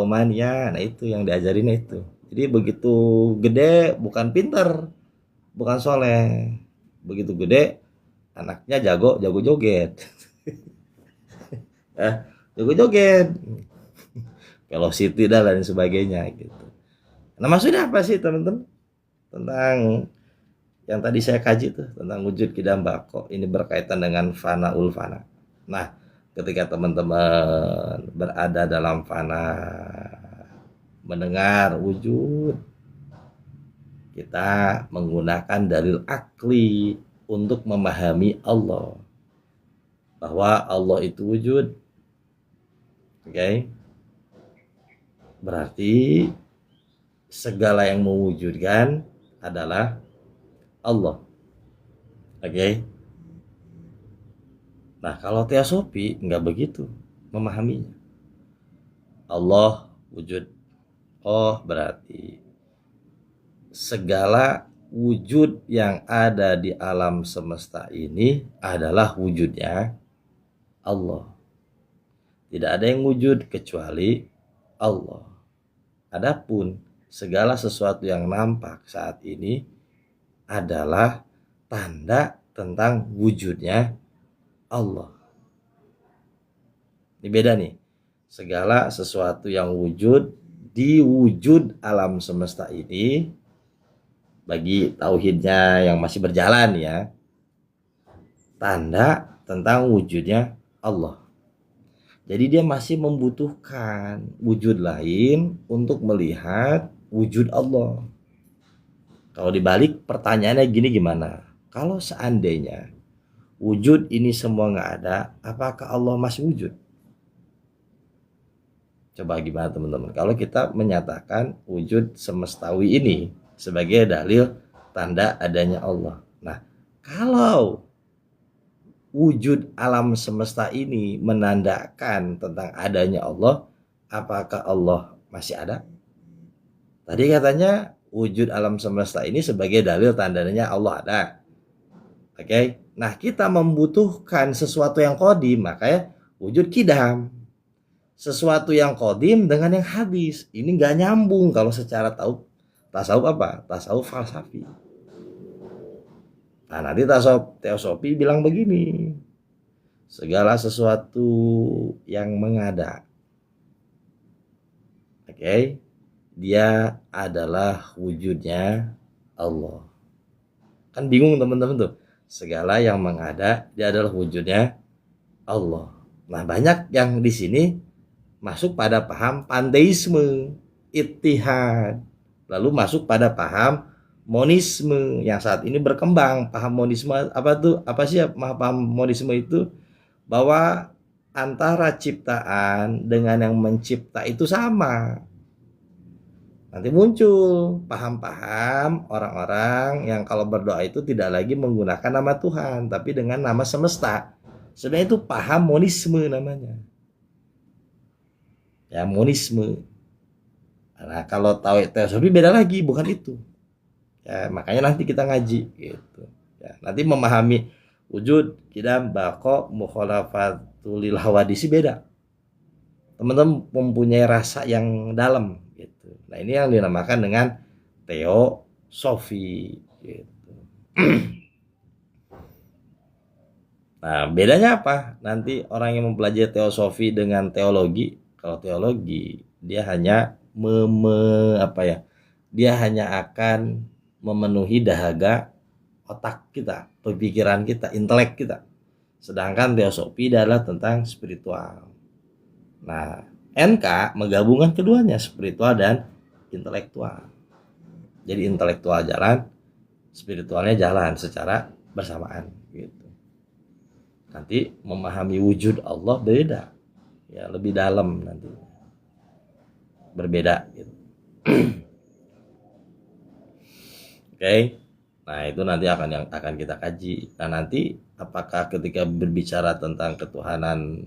mania. Nah, itu yang diajarin itu. Jadi begitu gede bukan pinter, bukan soleh, begitu gede anaknya jago joget. Jago joget, velocity dan lain sebagainya gitu. Nah, maksudnya apa sih teman-teman? Tentang yang tadi saya kaji tuh tentang wujud kidam bako, ini berkaitan dengan fana ulfana. Nah, ketika teman-teman berada dalam fana, mendengar wujud, kita menggunakan dalil akli untuk memahami Allah, bahwa Allah itu wujud. Oke. Berarti segala yang mewujudkan adalah Allah. Oke. Nah, kalau teosofi nggak begitu memahaminya. Allah wujud. Oh, berarti segala wujud yang ada di alam semesta ini adalah wujudnya Allah. Tidak ada yang wujud kecuali Allah. Adapun segala sesuatu yang nampak saat ini adalah tanda tentang wujudnya Allah. Ini beda nih. Segala sesuatu yang wujud di wujud alam semesta ini bagi tauhidnya yang masih berjalan ya, tanda tentang wujudnya Allah. Jadi dia masih membutuhkan wujud lain untuk melihat wujud Allah. Kalau dibalik pertanyaannya gini, gimana? Kalau seandainya wujud ini semua nggak ada, apakah Allah masih wujud? Coba gimana teman-teman? Kalau kita menyatakan wujud semestawi ini sebagai dalil tanda adanya Allah. Nah, kalau wujud alam semesta ini menandakan tentang adanya Allah, apakah Allah masih ada? Tadi katanya wujud alam semesta ini sebagai dalil tandanya Allah ada. Oke. Nah, kita membutuhkan sesuatu yang qadim, makanya wujud kidam. Sesuatu yang qadim dengan yang hadis. Ini nggak nyambung kalau secara tasawuf apa? Tasawuf falsafi. Nah, nanti tasawuf teosofi bilang begini, segala sesuatu yang mengada, oke, dia adalah wujudnya Allah. Kan bingung teman-teman tuh, segala yang mengada dia adalah wujudnya Allah. Nah, banyak yang di sini masuk pada paham panteisme, ittihad, lalu masuk pada paham monisme yang saat ini berkembang. Paham monisme apa tuh? Apa sih paham monisme itu? Bahwa antara ciptaan dengan yang mencipta itu sama. Nanti muncul paham-paham orang-orang yang kalau berdoa itu tidak lagi menggunakan nama Tuhan, tapi dengan nama semesta. Sebenarnya itu paham monisme namanya. Ya, monisme. Nah, kalau tahu teosofi beda lagi, bukan itu. Ya, makanya nanti kita ngaji gitu. Ya, nanti memahami wujud, kidam, baqo, mukhalafatul lil hawadisi beda. Teman-teman mempunyai rasa yang dalam gitu. Nah, ini yang dinamakan dengan teosofi gitu. Nah, bedanya apa? Nanti orang yang mempelajari teosofi dengan teologi, kalau teologi dia hanya dia hanya akan memenuhi dahaga otak kita, pemikiran kita, intelek kita. Sedangkan teosofi adalah tentang spiritual. Nah, NK menggabungkan keduanya, spiritual dan intelektual. Jadi intelektual jalan, spiritualnya jalan secara bersamaan gitu. Nanti memahami wujud Allah beda. Ya, lebih dalam nanti. Berbeda gitu. Oke. Nah, itu nanti akan kita kaji. Nah, nanti apakah ketika berbicara tentang ketuhanan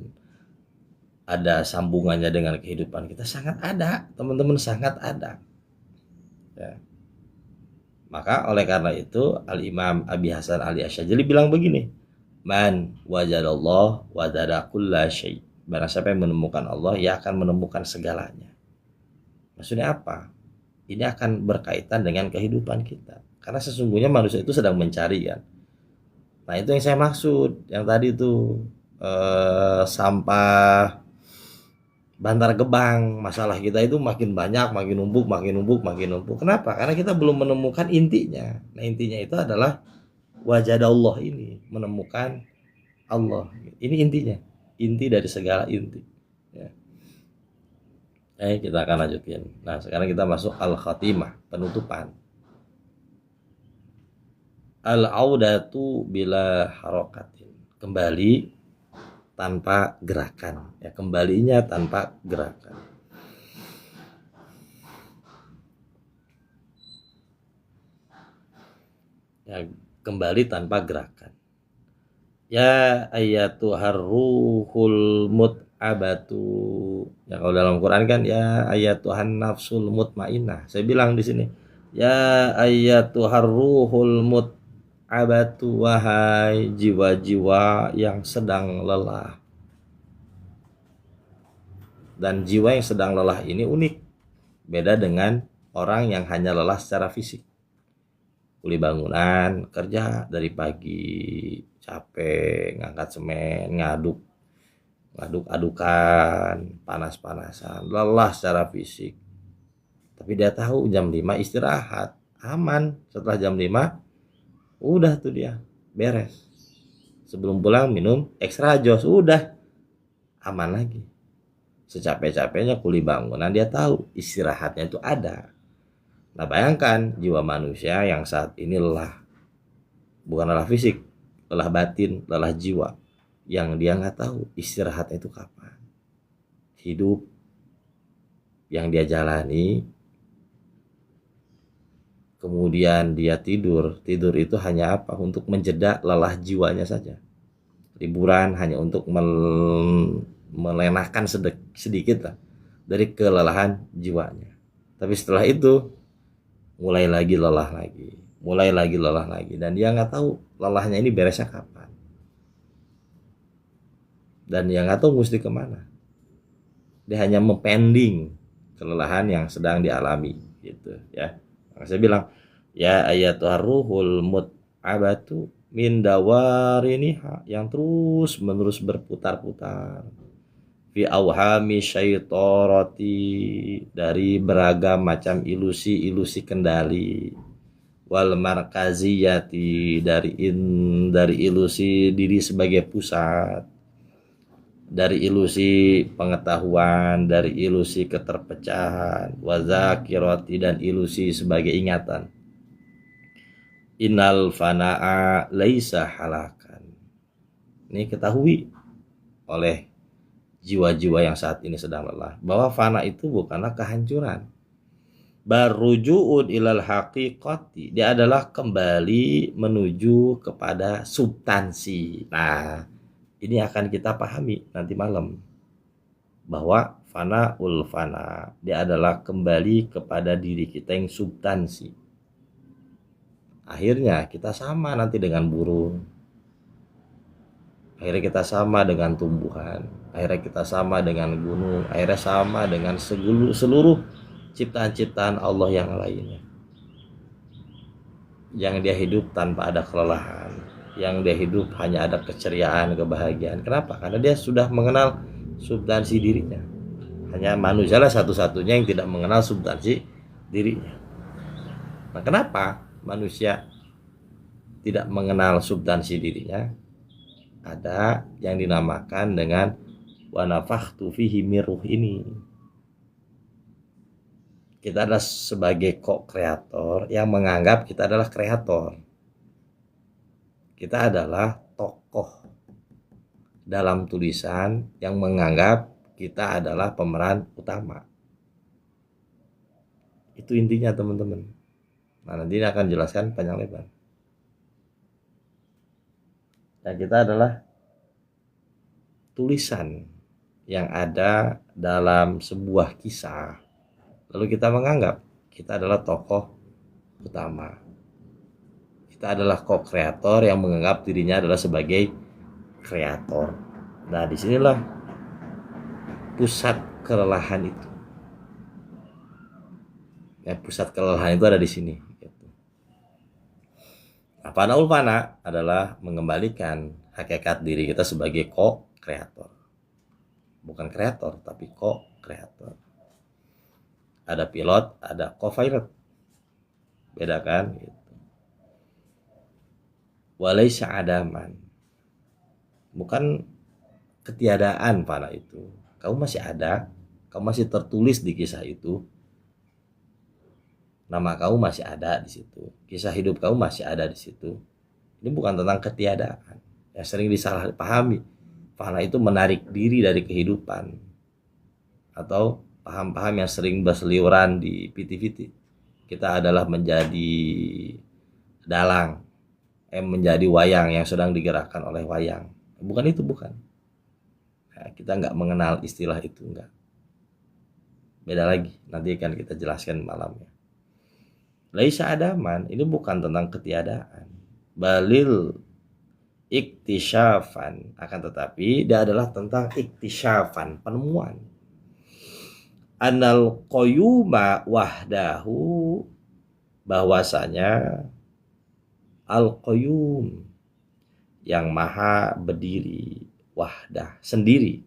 ada sambungannya dengan kehidupan kita? Sangat ada, teman-teman, sangat ada. Ya. Maka oleh karena itu Al-Imam Abi Hasan Ali Asy'ajili bilang begini, man wajadallah wajada kulla syai'. Barang siapa yang menemukan Allah, ia akan menemukan segalanya. Maksudnya apa? Ini akan berkaitan dengan kehidupan kita. Karena sesungguhnya manusia itu sedang mencari kan. Nah, itu yang saya maksud. Yang tadi itu sampah Bantar Gebang. Masalah kita itu makin banyak, makin numpuk. Kenapa? Karena kita belum menemukan intinya. Nah, intinya itu adalah wajadallah ini. Menemukan Allah. Ini intinya. Inti dari segala inti. Ya. Kita akan lanjutin. Nah, sekarang kita masuk al-khatimah, penutupan. Al-audatu bila harokatin, kembali tanpa gerakan. Ya, kembalinya tanpa gerakan. Ya, kembali tanpa gerakan. Ya ayatuhar ruhul mut'abatu. Ya kalau dalam Quran kan ya ayatuhan nafsul mutmainnah. Saya bilang di sini ya ayatuhar ruhul mut'abatu, wahai jiwa-jiwa yang sedang lelah. Dan jiwa yang sedang lelah ini unik. Beda dengan orang yang hanya lelah secara fisik. Kuli bangunan, kerja dari pagi, capek, ngangkat semen, ngaduk-adukan, panas-panasan, lelah secara fisik. Tapi dia tahu jam 5 istirahat, aman. Setelah jam 5, udah tuh dia, beres. Sebelum pulang minum extra jos, udah, aman lagi. Secapek-capeknya kuli bangunan, dia tahu istirahatnya itu ada. Nah bayangkan jiwa manusia yang saat ini lelah, bukan lelah fisik, lelah batin, lelah jiwa, yang dia nggak tahu istirahatnya itu kapan. Hidup yang dia jalani, kemudian dia tidur itu hanya apa? Untuk menjeda lelah jiwanya saja. Liburan hanya untuk melenahkan sedikit lah dari kelelahan jiwanya. Tapi setelah itu mulai lagi lelah lagi, dan dia nggak tahu lelahnya ini beresnya kapan, dan dia nggak tahu mesti kemana. Dia hanya mempending kelelahan yang sedang dialami gitu ya. Maka saya bilang ya ayatuhar ruhul mut'abatu min dawariniha, yang terus menerus berputar-putar, fi auhami syaitorati, dari beragam macam ilusi kendali, wal markaziyati, dari ilusi diri sebagai pusat, dari ilusi pengetahuan, dari ilusi keterpecahan, wazakirati, dan ilusi sebagai ingatan. Innal fana'a laisa halakan. Ini ketahui oleh jiwa-jiwa yang saat ini sedang lelah, bahwa fana itu bukanlah kehancuran. Baruju'ud ilal haqiqati, dia adalah kembali menuju kepada substansi. Nah, ini akan kita pahami nanti malam, bahwa fana ul fana, dia adalah kembali kepada diri kita yang substansi. Akhirnya kita sama nanti dengan burung, akhirnya kita sama dengan tumbuhan, akhirnya kita sama dengan gunung, akhirnya sama dengan seluruh ciptaan-ciptaan Allah yang lainnya, yang dia hidup tanpa ada kelelahan, yang dia hidup hanya ada keceriaan, kebahagiaan. Kenapa? Karena dia sudah mengenal substansi dirinya. Hanya manusia lah satu-satunya yang tidak mengenal substansi dirinya. Nah, kenapa manusia tidak mengenal substansi dirinya? Ada yang dinamakan dengan wa nafakhtu fihi min ruh ini. Kita adalah sebagai co-kreator yang menganggap kita adalah kreator. Kita adalah tokoh dalam tulisan yang menganggap kita adalah pemeran utama. Itu intinya teman-teman. Nah, nanti ini akan jelaskan panjang lebar. Dan kita adalah tulisan yang ada dalam sebuah kisah. Lalu kita menganggap kita adalah tokoh utama. Kita adalah co-kreator yang menganggap dirinya adalah sebagai kreator. Nah, disinilah pusat kelelahan itu. Ya, pusat kelelahan itu ada di sini. Nah, fanaul fana adalah mengembalikan hakikat diri kita sebagai co-kreator. Bukan kreator, tapi co-kreator. Ada pilot, ada co-pilot. Beda kan? Gitu. Walaysa adaman. Bukan ketiadaan fana itu. Kamu masih ada, kamu masih tertulis di kisah itu. Nama kamu masih ada di situ. Kisah hidup kamu masih ada di situ. Ini bukan tentang ketiadaan. Yang sering disalahpahami. Fana itu menarik diri dari kehidupan. Atau paham-paham yang sering berseliweran di piti-piti. Kita adalah menjadi dalang. menjadi wayang yang sedang digerakkan oleh wayang. Bukan itu, bukan. Nah, kita nggak mengenal istilah itu, nggak. Beda lagi, nanti akan kita jelaskan malamnya. Laisa adaman, ini bukan tentang ketiadaan. Balil iktisyafan, akan tetapi dia adalah tentang iktisyafan, penemuan. Anal qayyuma wahdahu, bahwasanya al-qayyum yang maha berdiri, wahdah sendiri,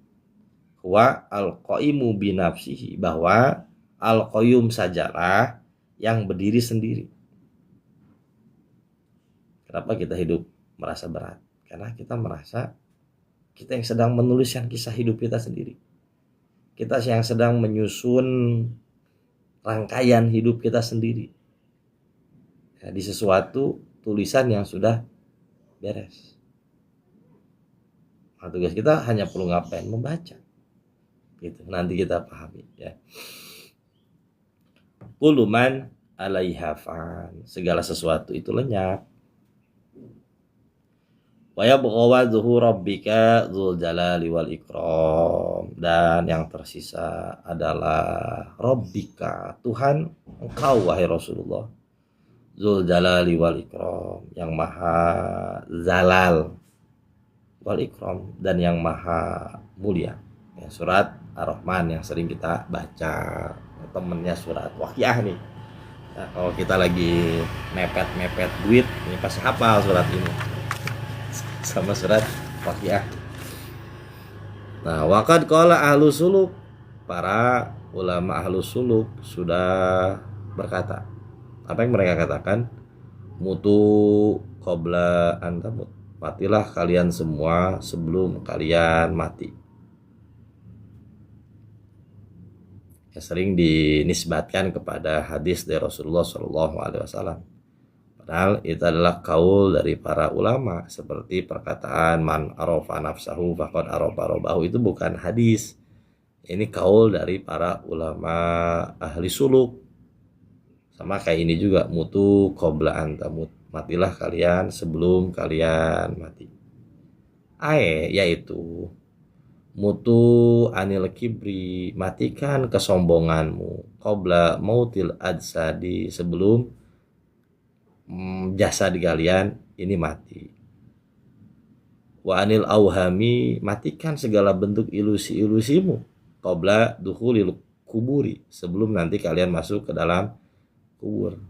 wa al-qaimu binafsihi, bahwa al-qayyum sajalah yang berdiri sendiri. Kenapa kita hidup merasa berat? Karena kita merasa kita yang sedang menuliskan kisah hidup kita sendiri. Kita yang sedang menyusun rangkaian hidup kita sendiri. Ya, di sesuatu tulisan yang sudah beres. Nah, tugas kita hanya perlu ngapain? Membaca. Gitu. Nanti kita pahami, ya. Kullu man 'alaiha fan, segala sesuatu itu lenyap. Wa yabqa wajhu rabbika dzul jalali wal ikram, dan yang tersisa adalah Rabbika, Tuhan engkau wahai Rasulullah, dzul jalali wal ikram, yang maha zalal, wal ikram, dan yang maha mulia. Ya, surat Ar-Rahman yang sering kita baca, temennya surat Waqiah nih. Nah, kalau kita lagi mepet duit, ini pasti hafal surat ini sama surat Waqiah. Nah, waqad qala ahlu suluk, para ulama ahlu suluk sudah berkata. Apa yang mereka katakan? Mutu qabla an tamut, matilah kalian semua sebelum kalian mati. Ya, sering dinisbatkan kepada hadis dari Rasulullah SAW. Padahal itu adalah kaul dari para ulama, seperti perkataan man arafa nafsahu faqad arafa rabbahu, itu bukan hadis. Ini kaul dari para ulama ahli suluk. Sama kayak ini juga, mutu qabla an tamut, matilah kalian sebelum kalian mati. Yaitu mutu anil kibri, matikan kesombonganmu, qabla mautil ajsadi, sebelum jasad kalian ini mati. Wa anil auhami, matikan segala bentuk ilusi-ilusimu, qabla dukhulil kuburi, sebelum nanti kalian masuk ke dalam kubur.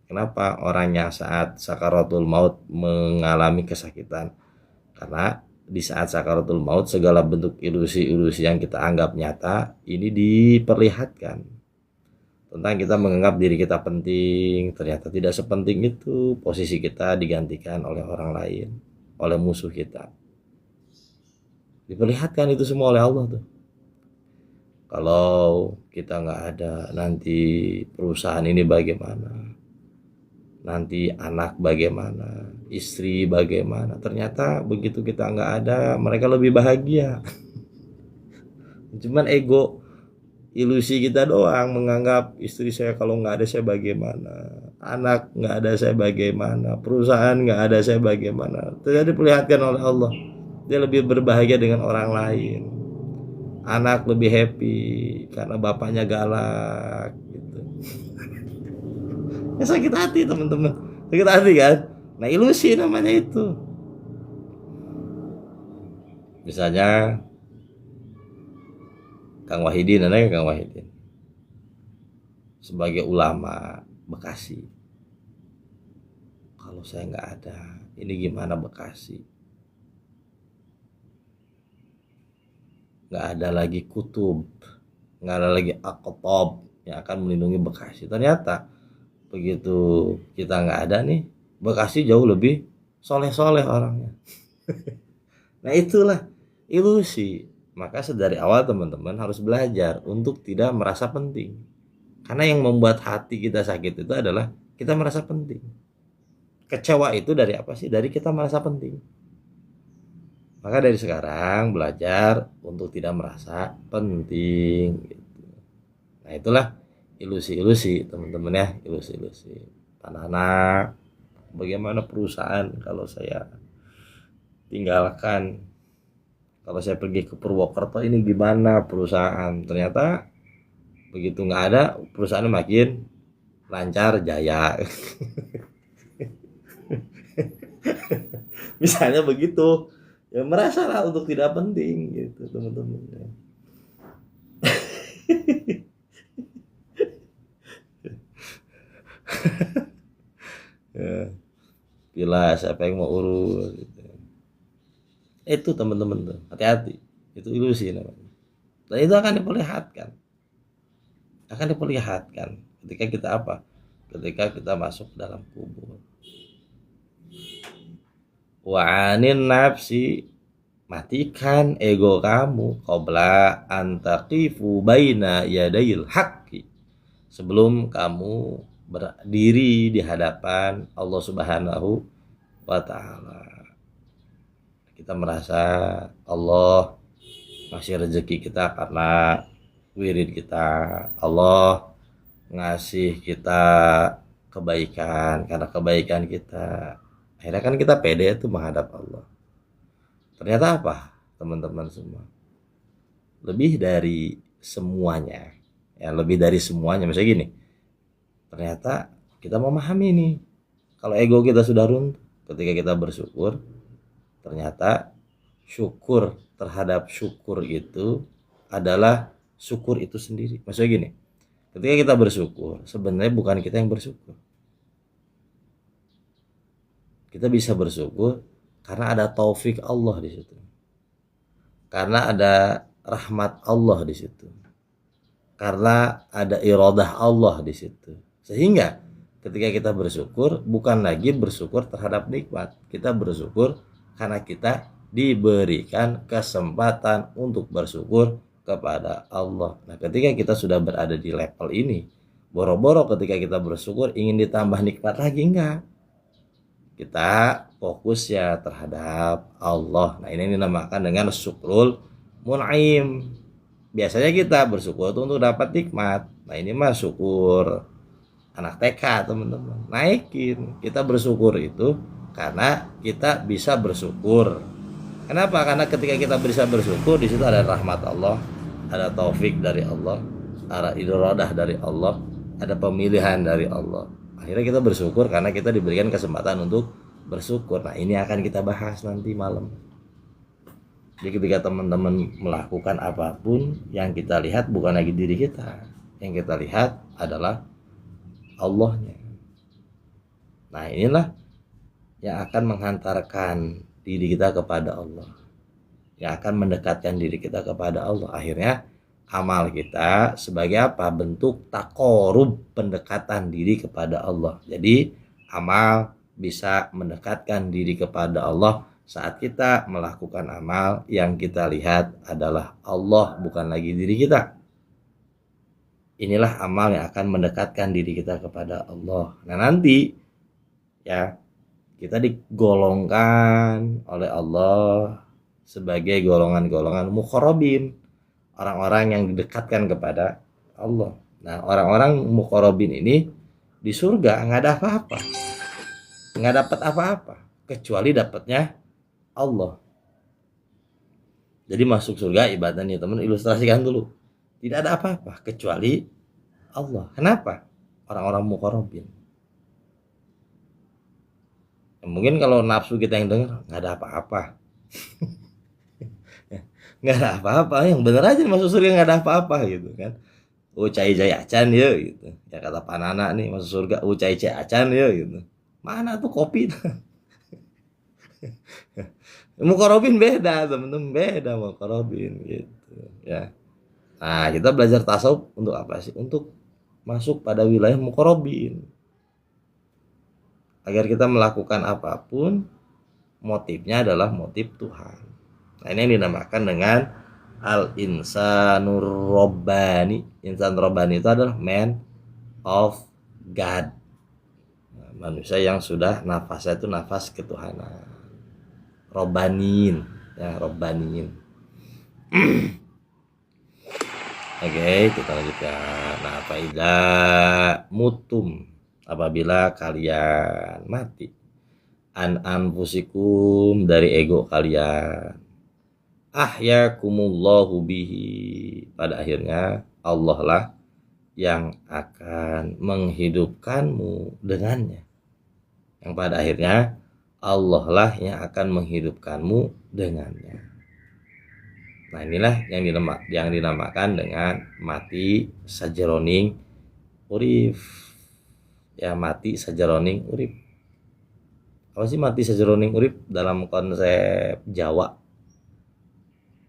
Kenapa orangnya saat sakaratul maut mengalami kesakitan? Karena di saat sakaratul maut segala bentuk ilusi-ilusi yang kita anggap nyata ini diperlihatkan. Tentang kita menganggap diri kita penting, ternyata tidak sepenting itu. Posisi kita digantikan oleh orang lain, oleh musuh kita. Diperlihatkan itu semua oleh Allah tuh. Kalau kita nggak ada, nanti perusahaan ini bagaimana? Nanti anak bagaimana? Istri bagaimana? Ternyata begitu kita nggak ada, mereka lebih bahagia. Cuman ego, ilusi kita doang menganggap istri saya kalau nggak ada saya bagaimana, anak nggak ada saya bagaimana, perusahaan nggak ada saya bagaimana. Ternyata diperlihatkan oleh Allah, dia lebih berbahagia dengan orang lain. Anak lebih happy karena bapaknya galak gitu. Ya, sakit hati teman-teman, sakit hati kan. Nah, ilusi namanya itu. Misalnya Kang Wahidin, Kang Wahidin sebagai ulama Bekasi, kalau saya nggak ada, ini gimana Bekasi? Nggak ada lagi kutub, nggak ada lagi aqtab yang akan melindungi Bekasi. Ternyata begitu kita nggak ada nih, Bekasi jauh lebih soleh-soleh orangnya. Nah, itulah ilusi. Maka sedari awal teman-teman harus belajar untuk tidak merasa penting. Karena yang membuat hati kita sakit itu adalah kita merasa penting. Kecewa itu dari apa sih? Dari kita merasa penting. Maka dari sekarang belajar untuk tidak merasa penting gitu. Nah, itulah ilusi-ilusi teman-teman ya, ilusi-ilusi. Anak-anak bagaimana perusahaan kalau saya tinggalkan, kalau saya pergi ke Purwokerto ini gimana perusahaan. Ternyata begitu nggak ada, perusahaan makin lancar jaya. Misalnya begitu, ya merasalah untuk tidak penting gitu teman-teman. Ya, bila siapa yang mau urus gitu. Itu teman-teman tuh, hati-hati, itu ilusi namanya. Dan itu akan diperlihatkan ketika kita apa, ketika kita masuk dalam kubur. Wa'anin nafsi, matikan ego kamu qabla antaqifu baina yadayil haqqi, sebelum kamu berdiri di hadapan Allah Subhanahu wa taala. Kita merasa Allah ngasih rezeki kita karena wirid kita, Allah ngasih kita kebaikan karena kebaikan kita. Akhirnya kan kita pede itu menghadap Allah. Ternyata apa teman-teman semua? Lebih dari semuanya. Ya, lebih dari semuanya. Misalnya gini, ternyata kita memahami nih, kalau ego kita sudah runtuh, ketika kita bersyukur, ternyata syukur terhadap syukur itu adalah syukur itu sendiri. Maksudnya gini, ketika kita bersyukur, sebenarnya bukan kita yang bersyukur. Kita bisa bersyukur karena ada taufik Allah di situ. Karena ada rahmat Allah di situ. Karena ada iradah Allah di situ. Sehingga ketika kita bersyukur, bukan lagi bersyukur terhadap nikmat. Kita bersyukur karena kita diberikan kesempatan untuk bersyukur kepada Allah. Nah, ketika kita sudah berada di level ini, boro-boro ketika kita bersyukur ingin ditambah nikmat lagi, enggak. Kita fokus ya terhadap Allah. Nah, ini dinamakan dengan syukrul mun'im. Biasanya kita bersyukur itu untuk dapat nikmat. Nah, ini mah syukur anak TK, teman-teman. Naikin. Kita bersyukur itu karena kita bisa bersyukur. Kenapa? Karena ketika kita bisa bersyukur, di situ ada rahmat Allah, ada taufik dari Allah, ada iradah dari Allah, ada pemilihan dari Allah. Akhirnya kita bersyukur karena kita diberikan kesempatan untuk bersyukur. Nah, ini akan kita bahas nanti malam. Jadi ketika teman-teman melakukan apapun, yang kita lihat bukan lagi diri kita. Yang kita lihat adalah Allahnya. Nah, inilah yang akan menghantarkan diri kita kepada Allah. Yang akan mendekatkan diri kita kepada Allah. Akhirnya amal kita sebagai apa? Bentuk taqarrub, pendekatan diri kepada Allah. Jadi amal bisa mendekatkan diri kepada Allah saat kita melakukan amal yang kita lihat adalah Allah, bukan lagi diri kita. Inilah amal yang akan mendekatkan diri kita kepada Allah. Nah, nanti ya kita digolongkan oleh Allah sebagai golongan-golongan muqarrabin, orang-orang yang didekatkan kepada Allah. Nah, orang-orang muqarrabin ini di surga nggak ada apa-apa, nggak dapat apa-apa kecuali dapatnya Allah. Jadi masuk surga ibadahnya teman, ilustrasikan dulu, tidak ada apa-apa kecuali Allah. Kenapa? Orang-orang muqarrabin. Mungkin kalau nafsu kita yang dengar nggak ada apa-apa. Nggak ada apa-apa, yang bener aja masuk surga nggak ada apa-apa gitu kan. Cai jai acan ya gitu. Ya kata panana nih masuk surga, cai cai acan ya gitu. Mana tuh kopi? Muqarrabin beda teman-teman, beda muqarrabin gitu ya. Nah, kita belajar tasawuf untuk apa sih? Untuk masuk pada wilayah muqarrabin. Agar kita melakukan apapun motifnya adalah motif Tuhan. Nah, ini yang dinamakan dengan al-insanur robbani. Insan robbani itu adalah man of God. Nah, manusia yang sudah nafasnya itu nafas ketuhanan. Robbanin, ya robbanin. Oke, kita lanjutkan. Nah, faida mutum, apabila kalian mati. an anfusikum, dari ego kalian. Ahyakumullahu bihi, pada akhirnya Allah lah yang akan menghidupkanmu dengannya. Yang pada akhirnya Allah lah yang akan menghidupkanmu dengannya. Nah, inilah yang dinamakan dengan mati sajroning urip. Ya, mati sajroning urip. Apa sih mati sajroning urip dalam konsep Jawa?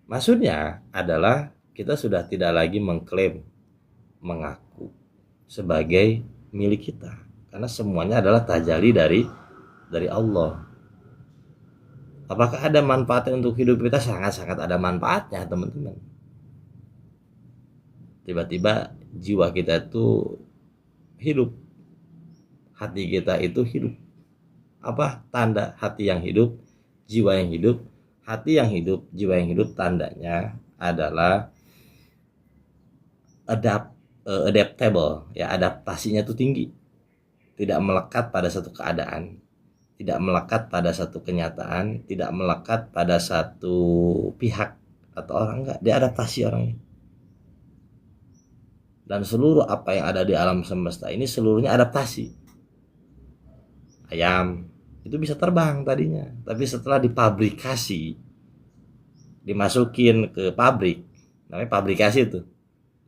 Maksudnya adalah kita sudah tidak lagi mengklaim, mengaku sebagai milik kita, karena semuanya adalah tajalli dari Allah. Apakah ada manfaatnya untuk hidup kita? Sangat-sangat ada manfaatnya, teman-teman. Tiba-tiba jiwa kita itu hidup, hati kita itu hidup. Apa tanda hati yang hidup, jiwa yang hidup? Hati yang hidup, jiwa yang hidup, tandanya adalah adaptable, ya, adaptasinya itu tinggi, tidak melekat pada satu keadaan, tidak melekat pada satu kenyataan, tidak melekat pada satu pihak atau orang, enggak, dia adaptasi orangnya. Dan seluruh apa yang ada di alam semesta ini seluruhnya adaptasi. Ayam itu bisa terbang tadinya, tapi setelah dipabrikasi, dimasukin ke pabrik, namanya pabrikasi itu,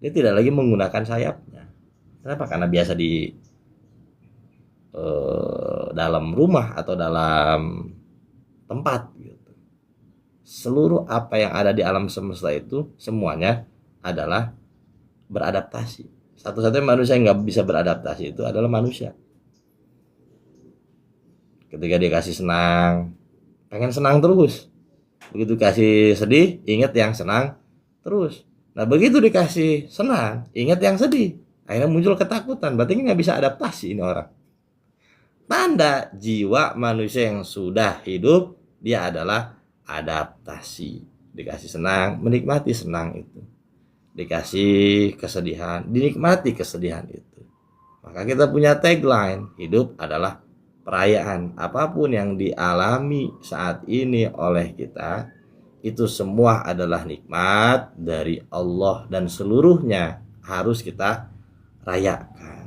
dia tidak lagi menggunakan sayapnya. Kenapa? Karena biasa di dalam rumah atau dalam tempat gitu. Seluruh apa yang ada di alam semesta itu semuanya adalah beradaptasi. Satu-satunya manusia yang nggak bisa beradaptasi itu adalah manusia. Ketika dia kasih senang, pengen senang terus. Begitu kasih sedih, ingat yang senang terus. Nah, begitu dikasih senang, ingat yang sedih. Akhirnya muncul ketakutan. Berarti nggak bisa adaptasi ini orang. Tanda jiwa manusia yang sudah hidup, dia adalah adaptasi. Dikasih senang, menikmati senang itu. Dikasih kesedihan, dinikmati kesedihan itu. Maka kita punya tagline, hidup adalah perayaan. Apapun yang dialami saat ini oleh kita, itu semua adalah nikmat dari Allah dan seluruhnya harus kita rayakan.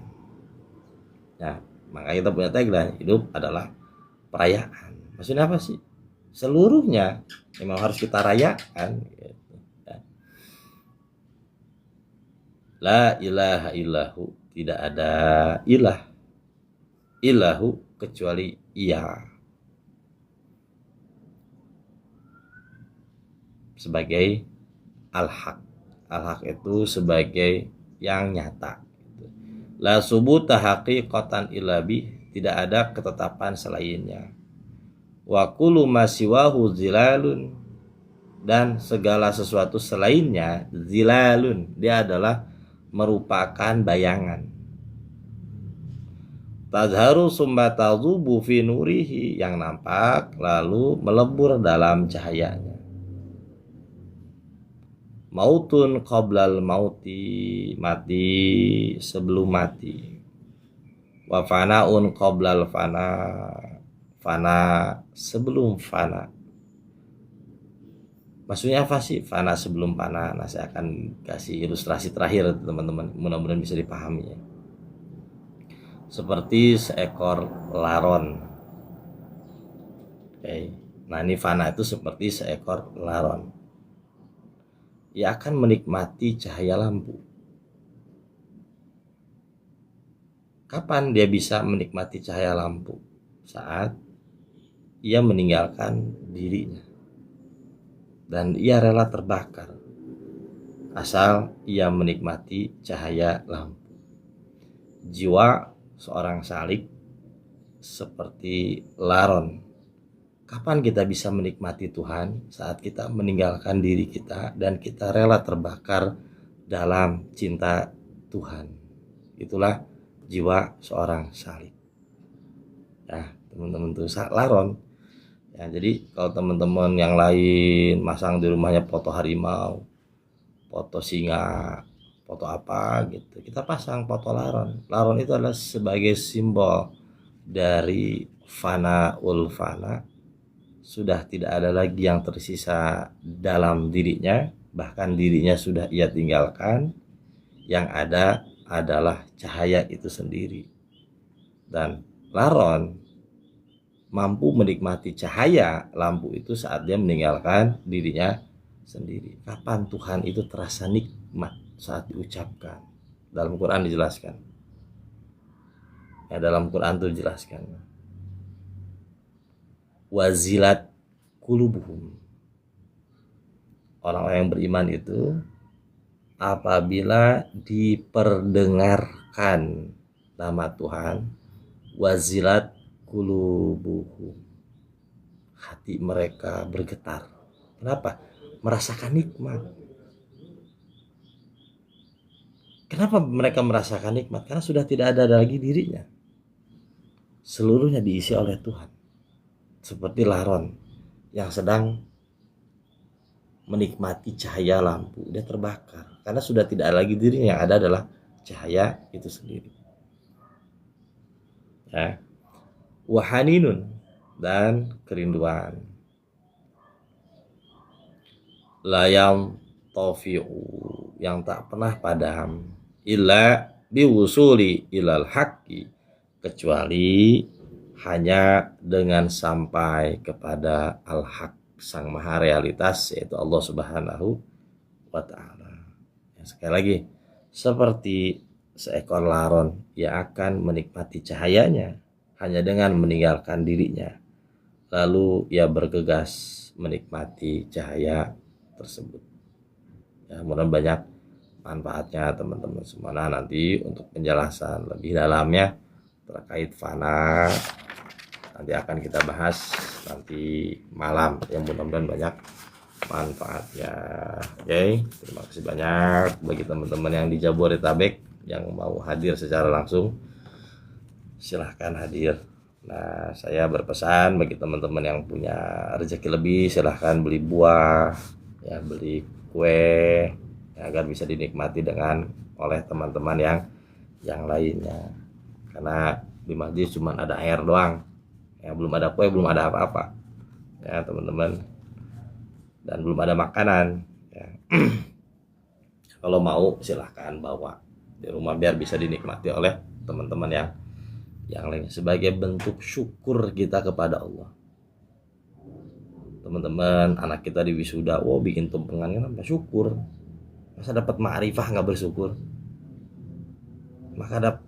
Nah, maka kita punya tagline, hidup adalah perayaan. Maksudnya apa sih? Seluruhnya memang harus kita rayakan. La ilaha illahu, tidak ada ilah ilahu kecuali ia, sebagai al-haq. Al-haq itu sebagai yang nyata. La subuta haqiqatan illa bih, tidak ada ketetapan selainnya. Wa kullu ma siwahu zilalun, dan segala sesuatu selainnya zilalun, dia adalah merupakan bayangan. Tazharu summa tadhubu fi nurihi, yang nampak lalu melebur dalam cahayanya. Mautun qoblal mauti, mati sebelum mati. Wa fanaun qoblal fana, fana sebelum fana. Maksudnya apa sih fana sebelum fana? Nah, saya akan kasih ilustrasi terakhir teman-teman, mudah-mudahan bisa dipahami ya. Seperti seekor laron. Oke. Nah, ini fana itu seperti seekor laron. Ia akan menikmati cahaya lampu. Kapan dia bisa menikmati cahaya lampu? Saat ia meninggalkan dirinya dan ia rela terbakar asal ia menikmati cahaya lampu. Jiwa seorang salik seperti laron. Kapan kita bisa menikmati Tuhan? Saat kita meninggalkan diri kita dan kita rela terbakar dalam cinta Tuhan. Itulah jiwa seorang salik. Nah, teman-teman tuh laron. Ya, jadi kalau teman-teman yang lain masang di rumahnya foto harimau, foto singa, foto apa gitu, kita pasang foto laron. Laron itu adalah sebagai simbol dari fanaul fana, sudah tidak ada lagi yang tersisa dalam dirinya, bahkan dirinya sudah ia tinggalkan. Yang ada adalah cahaya itu sendiri. Dan laron mampu menikmati cahaya lampu itu saat dia meninggalkan dirinya sendiri. Kapan Tuhan itu terasa nikmat? Saat diucapkan. Dalam Quran dijelaskan. Ya, dalam Quran itu dijelaskan. Wazilat kulubuhum. Orang-orang yang beriman itu apabila diperdengarkan nama Tuhan, wazilat kulubuhum, hati mereka bergetar. Kenapa? Merasakan nikmat. Kenapa mereka merasakan nikmat? Karena sudah tidak ada lagi dirinya. Seluruhnya diisi oleh Tuhan. Seperti laron yang sedang menikmati cahaya lampu, dia terbakar karena sudah tidak lagi dirinya, yang ada adalah cahaya itu sendiri. Ya. Wahaninun, dan kerinduan. Layam tofi'u, yang tak pernah padam, illa biwusuli ilal haqqi, kecuali hanya dengan sampai kepada al-haq, sang maha realitas, yaitu Allah Subhanahu wa ta'ala. Sekali lagi, seperti seekor laron yang akan menikmati cahayanya hanya dengan meninggalkan dirinya, lalu ia bergegas menikmati cahaya tersebut. Ya, mudah-mudahan banyak manfaatnya teman-teman semua. Nah, nanti untuk penjelasan lebih dalamnya terkait fana nanti akan kita bahas nanti malam, yang mudah-mudahan banyak manfaatnya. Oke, terima kasih banyak bagi teman-teman yang di Jabodetabek yang mau hadir secara langsung, silahkan hadir. Nah, saya berpesan bagi teman-teman yang punya rezeki lebih, silahkan beli buah, ya, beli kue, ya, agar bisa dinikmati dengan oleh teman-teman yang lainnya. Karena di masjid cuma ada air doang. Ya, belum ada kue, belum ada apa-apa, ya teman-teman, dan belum ada makanan. Ya. Kalau mau silahkan bawa di rumah biar bisa dinikmati oleh teman-teman yang lain sebagai bentuk syukur kita kepada Allah. Teman-teman, anak kita di wisuda, bikin tumpengan, kenapa? Syukur. Masa dapat ma'rifah nggak bersyukur?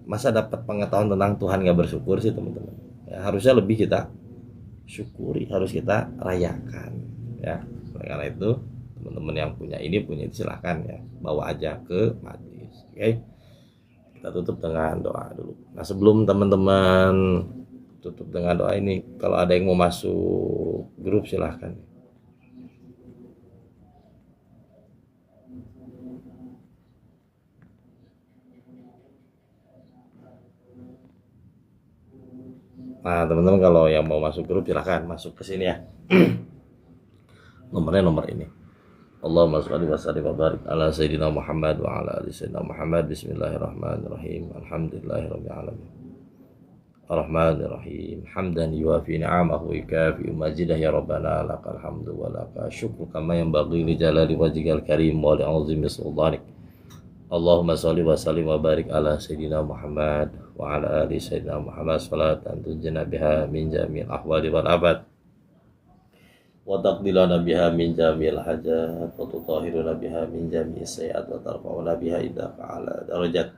Masa dapat pengetahuan tentang Tuhan nggak bersyukur sih teman-teman? Ya, harusnya lebih kita syukuri, harus kita rayakan, ya. Karena itu teman-teman yang punya itu silahkan, ya, bawa aja ke majlis. Oke, kita tutup dengan doa dulu. Nah, sebelum teman-teman tutup dengan doa ini, kalau ada yang mau masuk grup silahkan. Nah, teman-teman kalau yang mau masuk grup silahkan masuk ke sini, ya. Nomornya nomor ini. Allahumma shalli wa sallim wa barik ala sayyidina Muhammad wa ala ali sayyidina Muhammad. Bismillahirrahmanirrahim. Alhamdulillahirabbil alamin. Arrahmanirrahim. Hamdan yuwafi ni'amahu wa yukafi majidah, ya rabbana lakal hamdu wa lakal syukru kama yanbaghi li jalali wajhikal karim wa li 'azimi sultanik. Allahumma shalli wa sallim wa barik ala sayyidina Muhammad wa ala ali sayyidina Muhammad salatan tunjina biha min jami'il ahwali wal abad wa taqdilana biha min jami'il hajat wa tutahhiruna biha min jami'is sayyi'at wa tarfa'una biha indaka ala darajat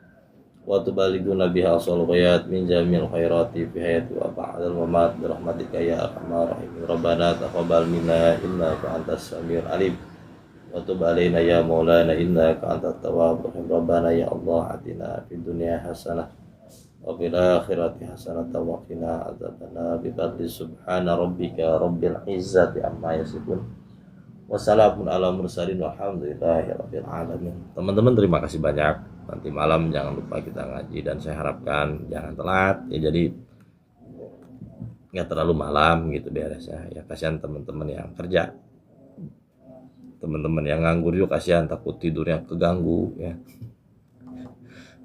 wa tubalighuna biha asal ghayat min jami'il khairati fi hayati wa ba'dal mamat bi rahmatika ya arhamar rahimin. Rabbana taqabbal minna innaka antas samiul alim wa tub alaina ya maulana innaka antat tawwabur rahim. Rabbana ya Allah atina fid dunya hasanah wa fil akhirati hasanah wa qina adzabannar. Bi fadli subhana rabbika rabbil izzati amma yasifun wa salamun ala mursalin walhamdulillahi rabbil alamin. Teman-teman, terima kasih banyak. Nanti malam jangan lupa kita ngaji, dan saya harapkan jangan telat, ya, jadi nggak terlalu malam gitu beresnya, ya. Kasihan teman-teman yang kerja, teman-teman yang nganggur juga kasihan, takut tidurnya keganggu, ya.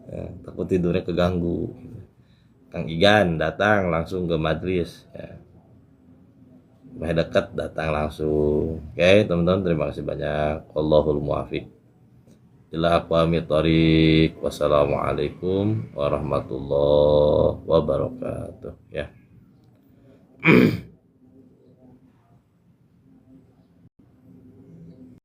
Ya, takut tidurnya keganggu. Kang Igan datang langsung ke majlis ya. Dekat datang langsung. Oke teman-teman, terima kasih banyak. Wallahul muwaffiq ila aqwamit thoriq. Wassalamualaikum warahmatullahi wabarakatuh ya.